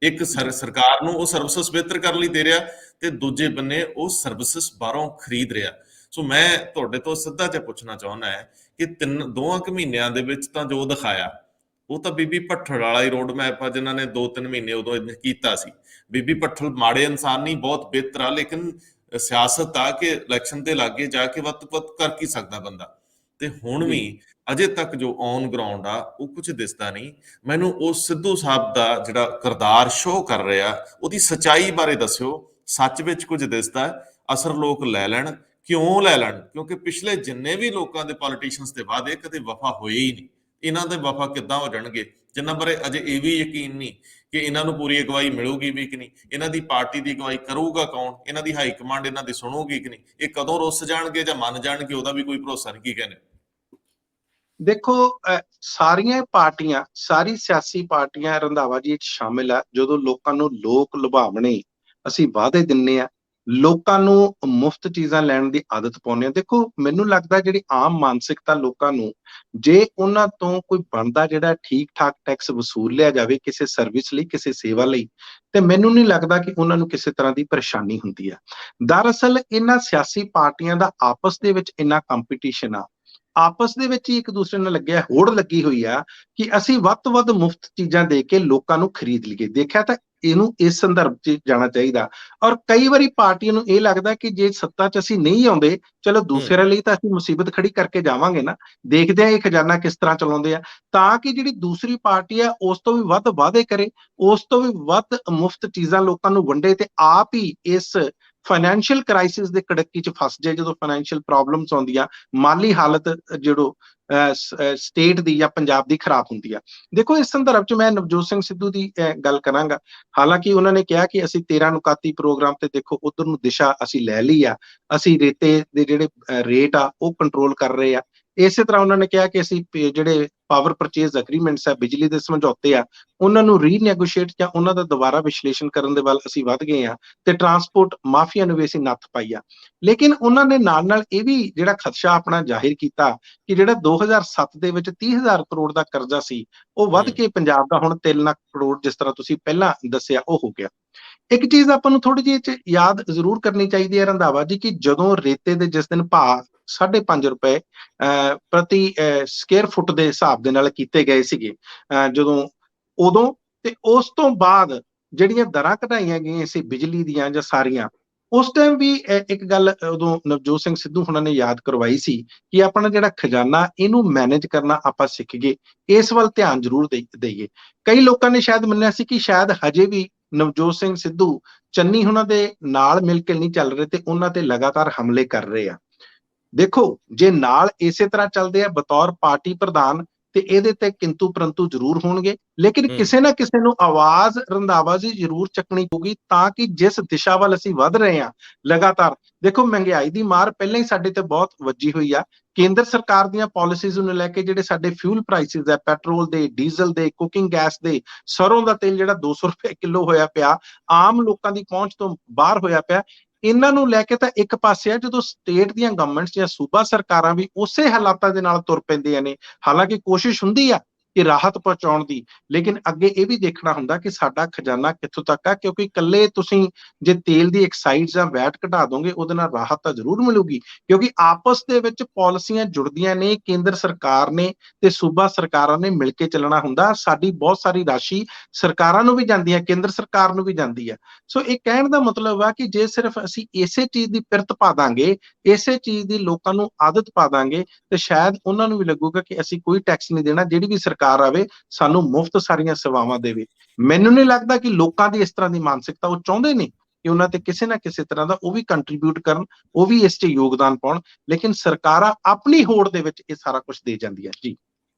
ਇੱਕ ਸਰਕਾਰ ਨੂੰ ਉਹ ਸਰਵਿਸਿਸ ਬਿਹਤਰ ਕਰਨ ਲਈ ਦੇ ਰਿਹਾ, ਤੇ ਦੂਜੇ ਬੰਨੇ ਉਹ ਸਰਵਿਸਿਸ ਬਾਹਰੋਂ ਖਰੀਦ ਰਿਹਾ। ਸੋ ਮੈਂ ਤੁਹਾਡੇ ਤੋਂ ਸਿੱਧਾ ਜਿਹਾ ਪੁੱਛਣਾ ਚਾਹੁੰਦਾ ਹੈ ਕਿ 2 ਮਹੀਨਿਆਂ ਦੇ ਵਿੱਚ ਤਾਂ ਜੋ ਦਿਖਾਇਆ, ਉਹ ਤਾਂ ਬੀਬੀ ਭੱਠਲ ਵਾਲਾ ਹੀ ਰੋਡ ਮੈਪ ਆ, ਜਿਨ੍ਹਾਂ ਨੇ 2-3 ਮਹੀਨੇ ਉਦੋਂ ਕੀਤਾ ਸੀ। ਬੀਬੀ ਭੱਠਲ ਮਾੜੇ ਇਨਸਾਨ ਨਹੀਂ, ਬਹੁਤ ਬਿਹਤਰ ਆ, ਲੇਕਿਨ ਸਿਆਸਤ ਆ ਕਿ ਇਲੈਕਸ਼ਨ ਦੇ ਲਾਗੇ ਜਾ ਕੇ ਵੱਧ ਤੋਂ ਵੱਧ ਕਰ ਕੀ ਸਕਦਾ ਬੰਦਾ। ਤੇ ਹੁਣ ਵੀ ਅਜੇ ਤੱਕ ਜੋ ਔਨ ਗਰਾਊਂਡ ਆ ਉਹ ਕੁਝ ਦਿਸਦਾ ਨਹੀਂ ਮੈਨੂੰ। ਉਹ ਸਿੱਧੂ ਸਾਹਿਬ ਦਾ ਜਿਹੜਾ ਕਿਰਦਾਰ ਸ਼ੋਅ ਕਰ ਰਿਹਾ, ਉਹਦੀ ਸੱਚਾਈ ਬਾਰੇ ਦੱਸਿਓ। ਸੱਚ ਵਿੱਚ ਕੁਝ ਦਿਸਦਾ, ਅਸਰ ਲੋਕ ਲੈ ਲੈਣ। ਕਿਉਂ ਲੈ ਲੈਣ? ਕਿਉਂਕਿ ਪਿਛਲੇ ਜਿੰਨੇ ਵੀ ਲੋਕਾਂ ਦੇ ਪੋਲੀਟੀਸ਼ੀਅਨਸ ਦੇ ਵਾਅਦੇ ਕਦੇ ਵਫਾ ਹੋਏ ਹੀ ਨਹੀਂ। ਇਹਨਾਂ ਦੇ ਵਫਾ ਕਿੱਦਾਂ ਹੋ ਜਾਣਗੇ ਜਿਨ੍ਹਾਂ ਬਾਰੇ ਅਜੇ ਇਹ ਵੀ ਯਕੀਨ ਨਹੀਂ ਕਿ ਇਹਨਾਂ ਨੂੰ ਪੂਰੀ ਅਗਵਾਈ ਮਿਲੂਗੀ ਵੀ ਕਿ ਨਹੀਂ? ਇਹਨਾਂ ਦੀ ਪਾਰਟੀ ਦੀ ਅਗਵਾਈ ਕਰੂਗਾ ਕੌਣ? ਇਹਨਾਂ ਦੀ ਹਾਈ ਕਮਾਂਡ ਇਹਨਾਂ ਦੀ ਸੁਣੂਗੀ ਕਿ ਨਹੀਂ? ਇਹ ਕਦੋਂ ਰੁੱਸ ਜਾਣਗੇ ਜਾਂ ਮੰਨ ਜਾਣਗੇ, ਉਹਦਾ ਵੀ ਕੋਈ ਭਰੋਸਾ ਨਹੀਂ। ਕੀ ਕਹਿੰਦੇ? ਦੇਖੋ, ਸਾਰੀਆਂ ਪਾਰਟੀਆਂ, ਸਾਰੀ ਸਿਆਸੀ ਪਾਰਟੀਆਂ ਰੰਧਾਵਾ ਜੀ 'ਚ ਸ਼ਾਮਿਲ ਆ। ਜਦੋਂ ਲੋਕਾਂ ਨੂੰ ਲੋਕ ਲੁਭਾਵਣੇ ਅਸੀਂ ਵਾਅਦੇ ਦਿੰਨੇ ਆ, ਲੋਕਾਂ ਨੂੰ ਮੁਫ਼ਤ ਚੀਜ਼ਾਂ ਲੈਣ ਦੀ ਆਦਤ ਪਾਉਂਦੇ ਆ। ਦੇਖੋ, ਮੈਨੂੰ ਲੱਗਦਾ ਜਿਹੜੀ ਆਮ ਮਾਨਸਿਕਤਾ ਲੋਕਾਂ ਨੂੰ, ਜੇ ਉਹਨਾਂ ਤੋਂ ਕੋਈ ਬਣਦਾ ਜਿਹੜਾ ਠੀਕ-ਠਾਕ ਟੈਕਸ ਵਸੂਲ ਲਿਆ ਜਾਵੇ ਕਿਸੇ ਸਰਵਿਸ ਲਈ, ਕਿਸੇ ਸੇਵਾ ਲਈ, ਤੇ ਮੈਨੂੰ ਨਹੀਂ ਲੱਗਦਾ ਕਿ ਉਹਨਾਂ ਨੂੰ ਕਿਸੇ ਤਰ੍ਹਾਂ ਦੀ ਪਰੇਸ਼ਾਨੀ ਹੁੰਦੀ ਆ। ਦਰਅਸਲ ਇਹਨਾਂ ਸਿਆਸੀ ਪਾਰਟੀਆਂ ਦਾ ਆਪਸ ਦੇ ਵਿੱਚ ਇੰਨਾ ਕੰਪੀਟੀਸ਼ਨ ਆ, ਆਪਸ ਦੇ ਵਿੱਚ ਹੀ ਇੱਕ ਦੂਸਰੇ ਨਾਲ ਲੱਗਿਆ ਹੋੜ ਲੱਗੀ ਹੋਈ ਆ ਕਿ ਅਸੀਂ ਵੱਧ ਤੋਂ ਵੱਧ ਮੁਫ਼ਤ ਚੀਜ਼ਾਂ ਦੇ ਕੇ ਲੋਕਾਂ ਨੂੰ ਖਰੀਦ ਲਈਏ। ਦੇਖਿਆ ਤਾਂ ਇਹਨੂੰ ਇਸ ਸੰਦਰਭ 'ਚ ਜਾਣਾ ਚਾਹੀਦਾ। ਔਰ ਕਈ ਵਾਰੀ ਪਾਰਟੀਆਂ ਨੂੰ ਇਹ ਲੱਗਦਾ ਕਿ ਜੇ ਸੱਤਾ 'ਚ ਅਸੀਂ ਨਹੀਂ ਆਉਂਦੇ, ਚਲੋ ਦੂਸਰਿਆਂ ਲਈ ਤਾਂ ਅਸੀਂ ਮੁਸੀਬਤ ਖੜੀ ਕਰਕੇ ਜਾਵਾਂਗੇ ਨਾ, ਦੇਖਦੇ ਆ ਇਹ ਖਜ਼ਾਨਾ ਕਿਸ ਤਰ੍ਹਾਂ ਚਲਾਉਂਦੇ ਆ, ਤਾਂ ਕਿ ਜਿਹੜੀ ਦੂਸਰੀ ਪਾਰਟੀ ਆ ਉਸ ਤੋਂ ਵੀ ਵੱਧ ਵਾਅਦੇ ਕਰੇ, ਉਸ ਤੋਂ ਵੀ ਵੱਧ ਮੁਫ਼ਤ ਚੀਜ਼ਾਂ ਲੋਕਾਂ ਨੂੰ ਵੰਡੇ, ਤੇ ਆਪ ਹੀ ਇਸ ਫਾਈਨੈਂਸ਼ੀਅਲ ਕ੍ਰਾਈਸਿਸ ਦੇ ਕੜਕੀ 'ਚ ਫਸ ਜਾਏ। ਜਦੋਂ ਫਾਈਨੈਂਸ਼ੀਅਲ ਪ੍ਰੋਬਲਮਸ ਆਉਂਦੀਆਂ, ਮਾਲੀ ਹਾਲਤ ਜਿਹੜੋ ਸਟੇਟ ਦੀ ਜਾਂ ਪੰਜਾਬ ਦੀ ਖਰਾਬ ਹੁੰਦੀ ਆ। ਦੇਖੋ, ਇਸ ਸੰਦਰਭ 'ਚ ਮੈਂ ਨਵਜੋਤ ਸਿੰਘ ਸਿੱਧੂ ਦੀ ਗੱਲ ਕਰਾਂਗਾ। ਹਾਲਾਂਕਿ ਉਹਨਾਂ ਨੇ ਕਿਹਾ ਕਿ ਅਸੀਂ 13 ਨੁਕਾਤੀ ਪ੍ਰੋਗਰਾਮ ਤੇ, ਦੇਖੋ ਉਧਰ ਨੂੰ ਦਿਸ਼ਾ ਅਸੀਂ ਲੈ ਲਈ ਆ, ਅਸੀਂ ਰੇਤੇ ਦੇ ਜਿਹੜੇ ਰੇਟ ਆ ਉਹ ਕੰਟਰੋਲ ਕਰ ਰਹੇ ਆ। ਇਸੇ ਤਰ੍ਹਾਂ ਉਹਨਾਂ ਨੇ ਕਿਹਾ ਕਿ ਅਸੀਂ ਜਿਹੜੇ ਪਾਵਰ ਪਰਚੇਜ਼ ਐਗਰੀਮੈਂਟਸ ਆ, ਬਿਜਲੀ ਦੇ ਸਮਝੌਤੇ ਆ, ਉਹਨਾਂ ਨੂੰ ਰੀਨੈਗੋਸ਼ੀਏਟ ਜਾਂ ਉਹਨਾਂ ਦਾ ਦੁਬਾਰਾ ਵਿਸ਼ਲੇਸ਼ਣ ਕਰਨ ਦੇ ਵੱਲ ਅਸੀਂ ਵੱਧ ਗਏ ਆ, ਤੇ ਟਰਾਂਸਪੋਰਟ ਮਾਫੀਆ ਨੂੰ ਵੀ ਅਸੀਂ ਨੱਥ ਪਾਈ ਆ। ਲੇਕਿਨ ਉਹਨਾਂ ਨੇ ਨਾਲ-ਨਾਲ ਇਹ ਵੀ ਜਿਹੜਾ ਖਦਸ਼ਾ ਆਪਣਾ ਜ਼ਾਹਿਰ ਕੀਤਾ ਕਿ ਜਿਹੜਾ 2007 ਦੇ ਵਿੱਚ 30,000 ਕਰੋੜ ਦਾ ਕਰਜ਼ਾ ਸੀ, ਉਹ ਵੱਧ ਕੇ ਪੰਜਾਬ ਦਾ ਹੁਣ 3 ਲੱਖ ਕਰੋੜ, ਜਿਸ ਤਰ੍ਹਾਂ ਤੁਸੀਂ ਪਹਿਲਾਂ ਦੱਸਿਆ, ਉਹ ਹੋ ਗਿਆ। ਇੱਕ ਚੀਜ਼ ਆਪਾਂ ਨੂੰ ਥੋੜੀ ਜਿਹੀ ਯਾਦ ਜ਼ਰੂਰ ਕਰਨੀ ਚਾਹੀਦੀ ਹੈ ਰੰਧਾਵਾ ਜੀ, ਕਿ ਜਦੋਂ ਰੇਤੇ ਦੇ ਜਿਸ ਦਿਨ ਭਾਅ 5.5 ਰੁਪਏ ਪ੍ਰਤੀ ਸਕੁਅਰ ਫੁੱਟ ਦੇ ਹਿਸਾਬ ਦੇ ਨਾਲ ਕੀਤੇ ਗਏ ਸੀਗੇ, ਜਦੋਂ ਉਦੋਂ, ਤੇ ਉਸ ਤੋਂ ਬਾਅਦ ਜਿਹੜੀਆਂ ਦਰਾਂ ਘਟਾਈਆਂ ਗਈਆਂ ਸੀ ਬਿਜਲੀ ਦੀਆਂ ਜਾਂ ਸਾਰੀਆਂ, ਉਸ ਟਾਈਮ ਵੀ ਇੱਕ ਗੱਲ ਉਦੋਂ ਨਵਜੋਤ ਸਿੰਘ ਸਿੱਧੂ ਹੁਣਾਂ ਨੇ ਯਾਦ ਕਰਵਾਈ ਸੀ ਕਿ ਆਪਣਾ ਜਿਹੜਾ ਖਜ਼ਾਨਾ ਇਹਨੂੰ ਮੈਨੇਜ ਕਰਨਾ ਆਪਾਂ ਸਿੱਖ ਗਏ, ਇਸ ਵੱਲ ਧਿਆਨ ਜ਼ਰੂਰ ਦੇਈਏ। ਕਈ ਲੋਕਾਂ ਨੇ ਸ਼ਾਇਦ ਮੰਨਿਆ ਸੀ ਕਿ ਸ਼ਾਇਦ ਹਜੇ ਵੀ ਨਵਜੋਤ ਸਿੰਘ ਸਿੱਧੂ ਚੰਨੀ ਹੁਣਾਂ ਦੇ ਨਾਲ ਮਿਲ ਕੇ ਨਹੀਂ ਚੱਲ ਰਹੇ ਤੇ ਉਹਨਾਂ ਤੇ ਲਗਾਤਾਰ ਹਮਲੇ ਕਰ ਰਹੇ ਆ। ਦੇਖੋ, ਜੇ ਨਾਲ ਇਸੇ ਤਰ੍ਹਾਂ ਚੱਲਦੇ ਆ ਬਤੌਰ ਪਾਰਟੀ ਪ੍ਰਧਾਨ, ਤੇ ਇਹਦੇ ਤੇ ਕਿੰਤੂ ਪਰੰਤੂ ਜ਼ਰੂਰ ਹੋਣਗੇ, ਲੇਕਿਨ ਕਿਸੇ ਨਾ ਕਿਸੇ ਨੂੰ ਆਵਾਜ਼ ਰੰਧਾਵਾ ਜੀ ਜ਼ਰੂਰ ਚੱਕਣੀ ਪਊਗੀ, ਤਾਂ ਕਿ ਜਿਸ ਦਿਸ਼ਾ ਵੱਲ ਅਸੀਂ ਵੱਧ ਰਹੇ ਹਾਂ ਲਗਾਤਾਰ। ਦੇਖੋ, ਮਹਿੰਗਾਈ ਦੀ ਮਾਰ ਪਹਿਲਾਂ ਹੀ ਸਾਡੇ ਤੇ ਬਹੁਤ ਵੱਜੀ ਹੋਈ ਆ। ਕੇਂਦਰ ਸਰਕਾਰ ਦੀਆਂ ਪਾਲਿਸੀਜ਼ ਨੂੰ ਲੈ ਕੇ ਜਿਹੜੇ ਸਾਡੇ ਫਿਊਲ ਪ੍ਰਾਈਸਿਸ ਹੈ, ਪੈਟਰੋਲ ਦੇ, ਡੀਜ਼ਲ ਦੇ, ਕੁਕਿੰਗ ਗੈਸ ਦੇ, ਸਰੋਂ ਦਾ ਤੇਲ ਜਿਹੜਾ 200 ਰੁਪਏ ਕਿਲੋ ਹੋਇਆ ਪਿਆ, ਆਮ ਲੋਕਾਂ ਦੀ ਪਹੁੰਚ ਤੋਂ ਬਾਹਰ ਹੋਇਆ ਪਿਆ, ਇਹਨਾਂ ਨੂੰ ਲੈ ਕੇ ਤਾਂ ਇੱਕ ਪਾਸੇ ਆ, ਜਦੋਂ ਸਟੇਟ ਦੀਆਂ ਗਵਰਨਮੈਂਟਸ ਜਾਂ ਸੂਬਾ ਸਰਕਾਰਾਂ ਵੀ ਉਸੇ ਹਾਲਾਤਾਂ ਦੇ ਨਾਲ ਤੁਰ ਪੈਂਦੀਆਂ ਨੇ, ਹਾਲਾਂਕਿ ਕੋਸ਼ਿਸ਼ ਹੁੰਦੀ ਆ ਕਿ ਰਾਹਤ ਪਹੁੰਚਾਉਣ ਦੀ, ਲੇਕਿਨ ਅੱਗੇ ਇਹ ਵੀ ਦੇਖਣਾ ਹੁੰਦਾ ਕਿ ਸਾਡਾ ਖਜ਼ਾਨਾ ਕਿੱਥੋਂ ਤੱਕ ਆ, ਕਿਉਂਕਿ ਇਕੱਲੇ ਤੁਸੀਂ ਜੇ ਤੇਲ ਦੀ ਐਕਸਾਈਜ਼ ਜਾਂ ਵੈਟ ਘਟਾ ਦੋਗੇ, ਉਹਦੇ ਨਾਲ ਰਾਹਤ ਤਾਂ ਜ਼ਰੂਰ ਮਿਲੂਗੀ, ਕਿਉਂਕਿ ਆਪਸ ਦੇ ਵਿੱਚ ਪਾਲਿਸੀਆਂ ਜੁੜਦੀਆਂ ਨੇ, ਕੇਂਦਰ ਸਰਕਾਰ ਨੇ ਤੇ ਸੂਬਾ ਸਰਕਾਰਾਂ ਨੇ ਮਿਲ ਕੇ ਚੱਲਣਾ ਹੁੰਦਾ। ਸਾਡੀ ਬਹੁਤ ਸਾਰੀ ਰਾਸ਼ੀ ਸਰਕਾਰਾਂ ਨੂੰ ਵੀ ਜਾਂਦੀ ਹੈ, ਕੇਂਦਰ ਸਰਕਾਰ ਨੂੰ ਵੀ ਜਾਂਦੀ ਹੈ। ਸੋ ਇਹ ਕਹਿਣ ਦਾ ਮਤਲਬ ਆ ਕਿ ਜੇ ਸਿਰਫ ਅਸੀਂ ਇਸੇ ਚੀਜ਼ ਦੀ ਪਿਰਤ ਪਾ ਦਾਂਗੇ, ਇਸੇ ਚੀਜ਼ ਦੀ ਲੋਕਾਂ ਨੂੰ ਆਦਤ ਪਾ ਦਾਂਗੇ, ਤੇ ਸ਼ਾਇਦ ਉਹਨਾਂ ਨੂੰ ਵੀ ਲੱਗੂਗਾ ਕਿ ਅਸੀਂ ਕੋਈ ਟੈਕਸ ਨਹੀਂ ਦੇਣਾ, ਜਿਹੜੀ ਵੀ ਸਰਕਾਰ ਆਵੇ ਸਾਨੂੰ ਮੁਫਤ ਸਾਰੀਆਂ ਸੇਵਾਵਾਂ ਦੇਵੇ। ਮੈਨੂੰ ਨਹੀਂ ਲੱਗਦਾ ਕਿ ਲੋਕਾਂ ਦੀ ਇਸ ਤਰ੍ਹਾਂ ਦੀ ਮਾਨਸਿਕਤਾ, ਉਹ ਚਾਹੁੰਦੇ ਨੇ ਕਿ ਉਹਨਾਂ ਤੇ ਕਿਸੇ ਨਾ ਕਿਸੇ ਤਰ੍ਹਾਂ ਦਾ ਉਹ ਵੀ ਕੰਟਰੀਬਿਊਟ ਕਰਨ, ਉਹ ਵੀ ਇਸ 'ਚ ਯੋਗਦਾਨ ਪਾਉਣ, ਲੇਕਿਨ ਸਰਕਾਰਾਂ ਆਪਣੀ ਹੋੜ ਦੇ ਵਿੱਚ ਇਹ ਸਾਰਾ ਕੁਝ ਦੇ ਜਾਂਦੀਆਂ। ਜੀ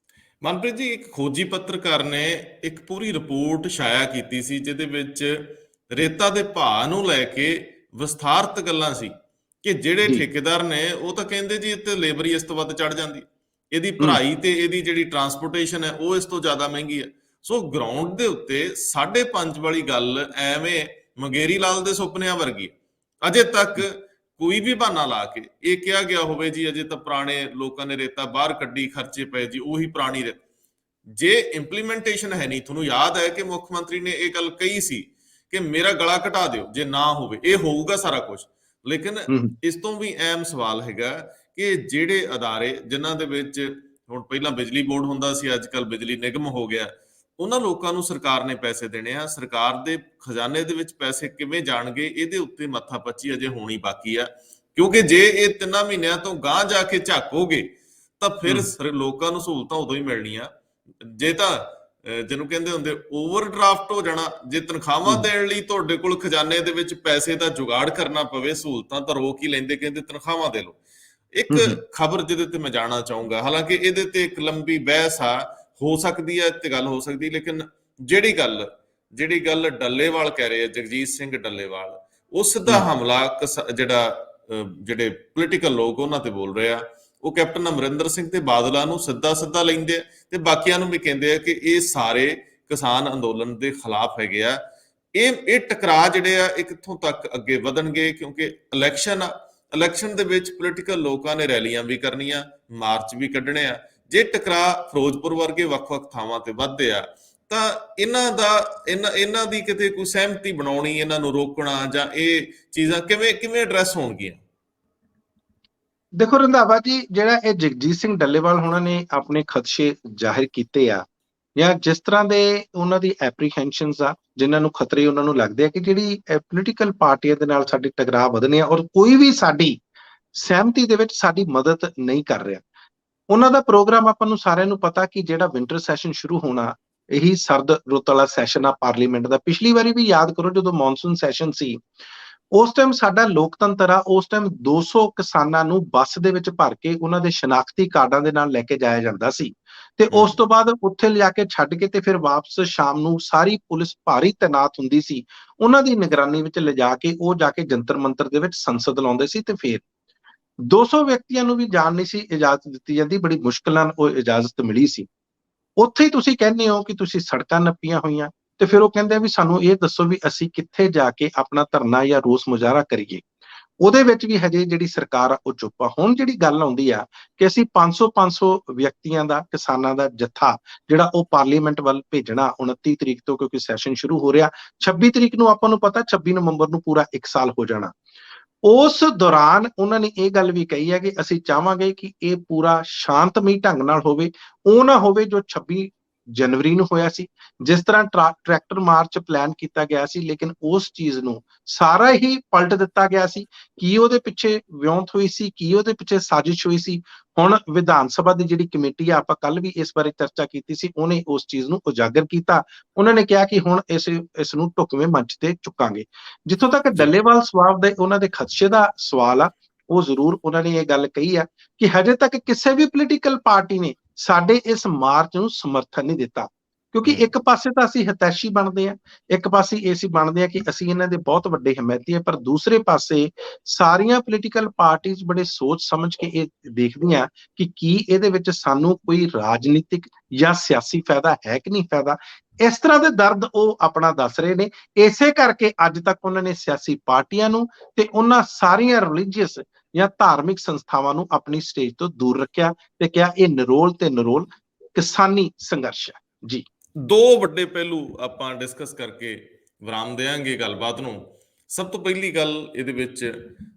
ਮਨਪ੍ਰੀਤ ਜੀ, ਇੱਕ ਖੋਜੀ ਪੱਤਰਕਾਰ ਨੇ ਇੱਕ ਪੂਰੀ ਰਿਪੋਰਟ ਛਾਇਆ ਕੀਤੀ ਸੀ, ਜਿਹਦੇ ਵਿੱਚ ਰੇਤਾ ਦੇ ਭਾਅ ਨੂੰ ਲੈ ਕੇ ਵਿਸਥਾਰਤ ਗੱਲਾਂ ਸੀ ਕਿ ਜਿਹੜੇ ਠੇਕੇਦਾਰ ਨੇ ਉਹ ਤਾਂ ਕਹਿੰਦੇ ਜੀ ਇੱਥੇ ਲੇਬਰ ਹੀ ਇਸ ਤੋਂ ਵੱਧ ਚੜ ਜਾਂਦੀ, ਇਹਦੀ ਭਰਾਈ ਤੇ ਇਹਦੀ ਜਿਹੜੀ ਟਰਾਂਸਪੋਰਟੇਸ਼ਨ ਹੈ ਉਹ ਇਸ ਤੋਂ ਜ਼ਿਆਦਾ ਮਹਿੰਗੀ ਹੈ। ਸੋ ਗਰਾਊਂਡ ਦੇ ਉੱਤੇ 5.5 ਵਾਲੀ ਗੱਲ ਐਵੇਂ ਮੰਗੇਰੀ ਲਾਲ ਦੇ ਸੁਪਨਿਆਂ ਵਰਗੀ, ਅਜੇ ਤੱਕ ਕੋਈ ਵੀ ਬਹਾਨਾ ਲਾ ਕੇ ਇਹ ਕਿਹਾ ਗਿਆ ਹੋਵੇ ਜੀ ਅਜੇ ਤਾਂ ਪੁਰਾਣੇ ਲੋਕਾਂ ਨੇ ਰੇਤਾ ਬਾਹਰ ਕੱਢੀ, ਖਰਚੇ ਪਏ ਜੀ, ਉਹੀ ਪੁਰਾਣੀ ਰੇਤਾ। ਜੇ ਇੰਪਲੀਮੈਂਟੇਸ਼ਨ ਹੈ ਨਹੀਂ, ਤੁਹਾਨੂੰ ਯਾਦ ਹੈ ਕਿ ਮੁੱਖ ਮੰਤਰੀ ਨੇ ਇਹ ਗੱਲ ਕਹੀ ਸੀ ਕਿ ਮੇਰਾ ਗਲਾ ਘਟਾ ਦਿਓ ਜੇ ਨਾ ਹੋਵੇ, ਇਹ ਹੋਊਗਾ ਸਾਰਾ ਕੁਝ। ਲੇਕਿਨ ਇਸ ਤੋਂ ਵੀ ਅਹਿਮ ਸਵਾਲ ਹੈਗਾ ਕਿ ਜਿਹੜੇ ਅਦਾਰੇ ਜਿਨ੍ਹਾਂ ਦੇ ਵਿੱਚ ਹੁਣ ਪਹਿਲਾਂ ਬਿਜਲੀ ਬੋਰਡ ਹੁੰਦਾ ਸੀ, ਅੱਜ ਕੱਲ੍ਹ ਬਿਜਲੀ ਨਿਗਮ ਹੋ ਗਿਆ, ਉਹਨਾਂ ਲੋਕਾਂ ਨੂੰ ਸਰਕਾਰ ਨੇ ਪੈਸੇ ਦੇਣੇ ਆ, ਸਰਕਾਰ ਦੇ ਖਜ਼ਾਨੇ ਦੇ ਵਿੱਚ ਪੈਸੇ ਕਿਵੇਂ ਜਾਣਗੇ, ਇਹਦੇ ਉੱਤੇ ਮੱਥਾ ਪੱਚੀ ਅਜੇ ਹੋਣੀ ਬਾਕੀ ਆ। ਕਿਉਂਕਿ ਜੇ ਇਹ 3 ਮਹੀਨਿਆਂ ਤੋਂ ਗਾਂਹ ਜਾ ਕੇ ਝਾਕੋਗੇ ਤਾਂ ਫਿਰ ਲੋਕਾਂ ਨੂੰ ਸਹੂਲਤਾਂ ਉਦੋਂ ਹੀ ਮਿਲਣੀਆਂ, ਜੇ ਤਾਂ ਜਿਹਨੂੰ ਕਹਿੰਦੇ ਹੁੰਦੇ ਓਵਰਡਰਾਫਟ ਹੋ ਜਾਣਾ। ਜੇ ਤਨਖਾਹਾਂ ਦੇਣ ਲਈ ਤੁਹਾਡੇ ਕੋਲ ਖਜ਼ਾਨੇ ਦੇ ਵਿੱਚ ਪੈਸੇ ਦਾ ਜੁਗਾੜ ਕਰਨਾ ਪਵੇ, ਸਹੂਲਤਾਂ ਤਾਂ ਰੋਕ ਹੀ ਲੈਂਦੇ, ਕਹਿੰਦੇ ਤਨਖਾਹਾਂ ਦੇ ਲਓ। ਇੱਕ ਖਬਰ ਜਿਹਦੇ ਤੇ ਮੈਂ ਜਾਣਾ ਚਾਹੂੰਗਾ, ਹਾਲਾਂਕਿ ਇਹਦੇ ਤੇ ਇੱਕ ਲੰਬੀ ਬਹਿਸ ਆ, ਹੋ ਸਕਦੀ ਹੈ ਤੇ ਗੱਲ ਹੋ ਸਕਦੀ, ਲੇਕਿਨ ਜਿਹੜੀ ਗੱਲ ਡੱਲੇਵਾਲ ਕਹਿ ਰਹੇ ਆ, ਜਗਜੀਤ ਸਿੰਘ ਡੱਲੇਵਾਲ, ਉਸ ਦਾ ਹਮਲਾ ਜਿਹੜੇ ਪੋਲੀਟੀਕਲ ਲੋਕ ਉਹਨਾਂ ਤੇ ਬੋਲ ਰਹੇ ਆ, ਉਹ ਕੈਪਟਨ ਅਮਰਿੰਦਰ ਸਿੰਘ ਤੇ ਬਾਦਲਾਂ ਨੂੰ ਸਿੱਧਾ ਲੈਂਦੇ ਆ ਤੇ ਬਾਕੀਆਂ ਨੂੰ ਵੀ ਕਹਿੰਦੇ ਆ ਕਿ ਇਹ ਸਾਰੇ ਕਿਸਾਨ ਅੰਦੋਲਨ ਦੇ ਖਿਲਾਫ ਹੈਗੇ ਆ। ਇਹ ਟਕਰਾਅ ਜਿਹੜੇ ਆ ਇਹ ਕਿੱਥੋਂ ਤੱਕ ਅੱਗੇ ਵਧਣਗੇ, ਕਿਉਂਕਿ ਇਲੈਕਸ਼ਨ ਦੇ ਵਿੱਚ ਪੋਲੀਟੀਕਲ ਲੋਕਾਂ ਨੇ ਰੈਲੀਆਂ ਵੀ ਕਰਨੀਆਂ, ਮਾਰਚ ਵੀ ਕੱਢਣੇ ਆ। ਜੇ ਟਕਰਾਅ ਫਿਰੋਜ਼ਪੁਰ ਵਰਗੇ ਵੱਖ-ਵੱਖ ਥਾਵਾਂ ਤੇ ਵੱਧਦੇ ਆ ਤਾਂ ਇਹਨਾਂ ਦੀ ਕਿਤੇ ਕੋਈ ਸਹਿਮਤੀ ਬਣਾਉਣੀ, ਇਹਨਾਂ ਨੂੰ ਰੋਕਣਾ ਜਾਂ ਇਹ ਚੀਜ਼ਾਂ ਕਿਵੇਂ ਐਡਰੈਸ ਹੋਣਗੀਆਂ? ਦੇਖੋ ਰੰਧਾਵਾ ਜੀ, ਜਿਹੜਾ ਇਹ ਜਗਜੀਤ ਸਿੰਘ ਡੱਲੇਵਾਲ ਹੋਣਾ ਨੇ ਆਪਣੇ ਖਦਸ਼ੇ ਜ਼ਾਹਿਰ ਕੀਤੇ ਆ, ਜਾਂ ਜਿਸ ਤਰ੍ਹਾਂ ਦੇ ਉਹਨਾਂ ਦੀ ਐਪਰੀਹੈਂਸ਼ਨਸ ਆ, ਜਿਨ੍ਹਾਂ ਨੂੰ ਖਤਰੇ ਉਹਨਾਂ ਨੂੰ ਲੱਗਦੇ ਆ ਕਿ ਜਿਹੜੀ ਪੋਲੀਟੀਕਲ ਪਾਰਟੀਆਂ ਦੇ ਨਾਲ ਸਾਡੇ ਟਕਰਾਅ ਵਧਣੇ ਆ ਔਰ ਕੋਈ ਵੀ ਸਾਡੀ ਸਹਿਮਤੀ ਦੇ ਵਿੱਚ ਸਾਡੀ ਮਦਦ ਨਹੀਂ ਕਰ ਰਿਹਾ। ਉਹਨਾਂ ਦਾ ਪ੍ਰੋਗਰਾਮ ਆਪਾਂ ਨੂੰ ਸਾਰਿਆਂ ਨੂੰ ਪਤਾ ਕਿ ਜਿਹੜਾ ਵਿੰਟਰ ਸੈਸ਼ਨ ਸ਼ੁਰੂ ਹੋਣਾ, ਇਹੀ ਸਰਦ ਰੁੱਤ ਵਾਲਾ ਸੈਸ਼ਨ ਆ ਪਾਰਲੀਮੈਂਟ ਦਾ। ਪਿਛਲੀ ਵਾਰੀ ਵੀ ਯਾਦ ਕਰੋ ਜਦੋਂ ਮੌਨਸੂਨ ਸੈਸ਼ਨ ਸੀ, ਉਸ ਟਾਈਮ ਸਾਡਾ ਲੋਕਤੰਤਰ ਆ, ਉਸ ਟਾਈਮ 200 ਕਿਸਾਨਾਂ ਨੂੰ ਬੱਸ ਦੇ ਵਿੱਚ ਭਰ ਕੇ ਉਹਨਾਂ ਦੇ ਸ਼ਨਾਖਤੀ ਕਾਰਡਾਂ ਦੇ ਨਾਲ ਲੈ ਕੇ ਜਾਇਆ ਜਾਂਦਾ ਸੀ ਤੇ ਉਸ ਤੋਂ ਬਾਅਦ ਉੱਥੇ ਲਿਜਾ ਕੇ ਛੱਡ ਕੇ ਤੇ ਫਿਰ ਵਾਪਸ ਸ਼ਾਮ ਨੂੰ ਸਾਰੀ ਪੁਲਿਸ ਭਾਰੀ ਤੈਨਾਤ ਹੁੰਦੀ ਸੀ, ਉਹਨਾਂ ਦੀ ਨਿਗਰਾਨੀ ਵਿੱਚ ਲਿਜਾ ਕੇ ਉਹ ਜਾ ਕੇ ਜੰਤਰ ਮੰਤਰ ਦੇ ਵਿੱਚ ਸੰਸਦ ਲਾਉਂਦੇ ਸੀ ਤੇ ਫਿਰ 200 ਵਿਅਕਤੀਆਂ ਨੂੰ ਵੀ ਜਾਣ ਨਹੀਂ ਸੀ ਇਜਾਜ਼ਤ ਦਿੱਤੀ ਜਾਂਦੀ, ਬੜੀ ਮੁਸ਼ਕਿਲ ਨਾਲ ਉਹ ਇਜਾਜ਼ਤ ਮਿਲੀ ਸੀ। ਉੱਥੇ ਹੀ ਤੁਸੀਂ ਕਹਿੰਦੇ ਹੋ ਕਿ ਤੁਸੀਂ ਸੜਕਾਂ ਨੱਪੀਆਂ ਹੋਈਆਂ ਤੇ ਫਿਰ ਉਹ ਕਹਿੰਦੇ ਆ ਵੀ ਸਾਨੂੰ ਇਹ ਦੱਸੋ ਵੀ ਅਸੀਂ ਕਿੱਥੇ ਜਾ ਕੇ ਆਪਣਾ ਧਰਨਾ ਜਾਂ ਰੋਸ ਮੁਜ਼ਾਹਰਾ ਕਰੀਏ। ਉਹਦੇ ਵਿੱਚ ਵੀ ਹਜੇ ਜਿਹੜੀ ਸਰਕਾਰ ਆ ਉਹ ਚੁੱਪ ਆ। ਹੁਣ ਜਿਹੜੀ ਗੱਲ ਆਉਂਦੀ ਆ ਕਿ ਅਸੀਂ 500 ਵਿਅਕਤੀਆਂ ਦਾ, ਕਿਸਾਨਾਂ ਦਾ ਜੱਥਾ ਜਿਹੜਾ ਉਹ ਪਾਰਲੀਮੈਂਟ ਵੱਲ ਭੇਜਣਾ 29 ਤਰੀਕ ਤੋਂ, ਕਿਉਂਕਿ ਸੈਸ਼ਨ ਸ਼ੁਰੂ ਹੋ ਰਿਹਾ 26 ਤਰੀਕ ਨੂੰ, ਆਪਾਂ ਨੂੰ ਪਤਾ 26 ਨਵੰਬਰ ਨੂੰ ਪੂਰਾ 1 ਸਾਲ ਹੋ ਜਾਣਾ। ਉਸ ਦੌਰਾਨ ਉਹਨਾਂ ਨੇ ਇਹ ਗੱਲ ਵੀ ਕਹੀ ਹੈ ਕਿ ਅਸੀਂ ਚਾਹਾਂਗੇ ਕਿ ਇਹ ਪੂਰਾ ਸ਼ਾਂਤਮਈ ਢੰਗ ਨਾਲ ਹੋਵੇ, ਉਹ ਨਾ ਹੋਵੇ ਜੋ 26 ਜਨਵਰੀ ਨੂੰ ਹੋਇਆ ਸੀ, ਜਿਸ ਤਰ੍ਹਾਂ ਟਰੈਕਟਰ ਮਾਰਚ ਪਲਾਨ ਕੀਤਾ ਗਿਆ ਸੀ, ਲੇਕਿਨ ਉਸ ਚੀਜ਼ ਨੂੰ ਸਾਰਾ ਹੀ ਪਲਟ ਦਿੱਤਾ ਗਿਆ ਸੀ। ਕੀ ਉਹਦੇ ਪਿੱਛੇ ਵਿਉਂਤ ਹੋਈ ਸੀ, ਕੀ ਉਹਦੇ ਪਿੱਛੇ ਸਾਜ਼ਿਸ਼ ਹੋਈ ਸੀ? ਹੁਣ ਵਿਧਾਨ ਸਭਾ ਦੀ ਜਿਹੜੀ ਕਮੇਟੀ ਆ, ਆਪਾਂ ਕੱਲ ਵੀ ਇਸ ਬਾਰੇ ਚਰਚਾ ਕੀਤੀ ਸੀ, ਉਹਨੇ ਉਸ ਚੀਜ਼ ਨੂੰ ਉਜਾਗਰ ਕੀਤਾ। ਉਹਨਾਂ ਨੇ ਕਿਹਾ ਕਿ ਹੁਣ ਇਸ ਨੂੰ ਢੁਕਵੇਂ ਮੰਚ ਤੇ ਚੁੱਕਾਂਗੇ। ਜਿੱਥੋਂ ਤੱਕ ਡੱਲੇਵਾਲ ਸਵਾਲ ਦੇ ਉਹਨਾਂ ਦੇ ਖਦਸ਼ੇ ਦਾ ਸਵਾਲ ਆ, ਉਹ ਜ਼ਰੂਰ ਉਹਨਾਂ ਨੇ ਇਹ ਗੱਲ ਕਹੀ ਆ ਕਿ ਹਜੇ ਤੱਕ ਕਿਸੇ ਵੀ ਪੋਲੀਟੀਕਲ ਪਾਰਟੀ ਨੇ ਸਾਡੇ ਇਸ ਮਾਰਚ ਨੂੰ ਸਮਰਥਨ ਨਹੀਂ ਦਿੱਤਾ, ਕਿਉਂਕਿ ਇੱਕ ਪਾਸੇ ਤਾਂ ਅਸੀਂ ਹਿਤੈਸ਼ੀ ਬਣਦੇ ਆ, ਇੱਕ ਪਾਸੇ ਅਸੀਂ ਬਣਦੇ ਆ ਕਿ ਅਸੀਂ ਇਹਨਾਂ ਦੇ ਬਹੁਤ ਵੱਡੇ ਹਮਾਇਤੀ ਆ, ਪਰ ਦੂਸਰੇ ਪਾਸੇ ਸਾਰੀਆਂ ਪੋਲੀਟੀਕਲ ਪਾਰਟੀਆਂ ਬੜੇ ਸੋਚ ਸਮਝ ਕੇ ਇਹ ਦੇਖਦੀਆਂ ਕਿ ਕੀ ਇਹਦੇ ਵਿੱਚ ਸਾਨੂੰ ਕੋਈ ਰਾਜਨੀਤਿਕ ਜਾਂ ਸਿਆਸੀ ਫਾਇਦਾ ਹੈ ਕਿ ਨਹੀਂ ਫਾਇਦਾ। ਇਸ ਤਰ੍ਹਾਂ ਦੇ ਦਰਦ ਉਹ ਆਪਣਾ ਦੱਸ ਰਹੇ ਨੇ। ਇਸੇ ਕਰਕੇ ਅੱਜ ਤੱਕ ਉਹਨਾਂ ਨੇ ਸਿਆਸੀ ਪਾਰਟੀਆਂ ਨੂੰ ਤੇ ਉਹਨਾਂ ਸਾਰੀਆਂ ਰਿਲੀਜੀਅਸ ਜਾਂ ਧਾਰਮਿਕ ਸੰਸਥਾਵਾਂ ਨੂੰ ਆਪਣੀ ਸਟੇਜ ਤੋਂ ਦੂਰ ਰੱਖਿਆ ਤੇ ਕਿਹਾ ਇਹ ਨਿਰੋਲ ਤੇ ਨਿਰੋਲ ਕਿਸਾਨੀ ਸੰਘਰਸ਼ ਹੈ। ਜੀ, ਦੋ ਵੱਡੇ ਪਹਿਲੂ ਆਪਾਂ ਡਿਸਕਸ ਕਰਕੇ ਵਿਰਾਮ ਦੇਵਾਂਗੇ ਗੱਲਬਾਤ ਨੂੰ। ਸਭ ਤੋਂ ਪਹਿਲੀ ਗੱਲ, ਇਹਦੇ ਵਿੱਚ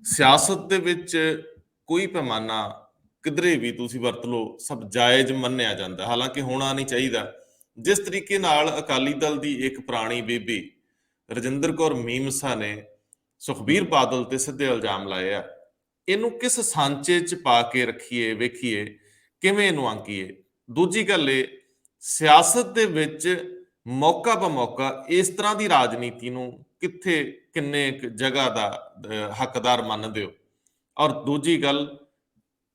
ਸਿਆਸਤ ਦੇ ਵਿੱਚ ਕੋਈ ਪੈਮਾਨਾ ਕਿਧਰੇ ਵੀ ਤੁਸੀਂ ਵਰਤ ਲਓ, ਸਭ ਜਾਇਜ਼ ਮੰਨਿਆ ਜਾਂਦਾ, ਹਾਲਾਂਕਿ ਹੋਣਾ ਨਹੀਂ ਚਾਹੀਦਾ। ਜਿਸ ਤਰੀਕੇ ਨਾਲ ਅਕਾਲੀ ਦਲ ਦੀ ਇੱਕ ਪੁਰਾਣੀ ਬੀਬੀ ਰਜਿੰਦਰ ਕੌਰ ਮੀਮਸਾ ਨੇ ਸੁਖਬੀਰ ਬਾਦਲ ਤੇ ਸਿੱਧੇ ਇਲਜ਼ਾਮ ਲਾਏ ਆ, ਇਹਨੂੰ ਕਿਸ ਸਾਂਚੇ 'ਚ ਪਾ ਕੇ ਰੱਖੀਏ, ਵੇਖੀਏ ਕਿਵੇਂ ਇਹਨੂੰ ਆਂਕੀਏ। ਦੂਜੀ ਗੱਲ, ਇਹ ਸਿਆਸਤ ਦੇ ਵਿੱਚ ਮੌਕਾ ਬ ਮੌਕਾ ਇਸ ਤਰ੍ਹਾਂ ਦੀ ਰਾਜਨੀਤੀ ਨੂੰ ਕਿੱਥੇ ਕਿੰਨੇ ਜਗ੍ਹਾ ਦਾ ਹੱਕਦਾਰ ਮੰਨਦੇ ਹੋ। ਔਰ ਦੂਜੀ ਗੱਲ,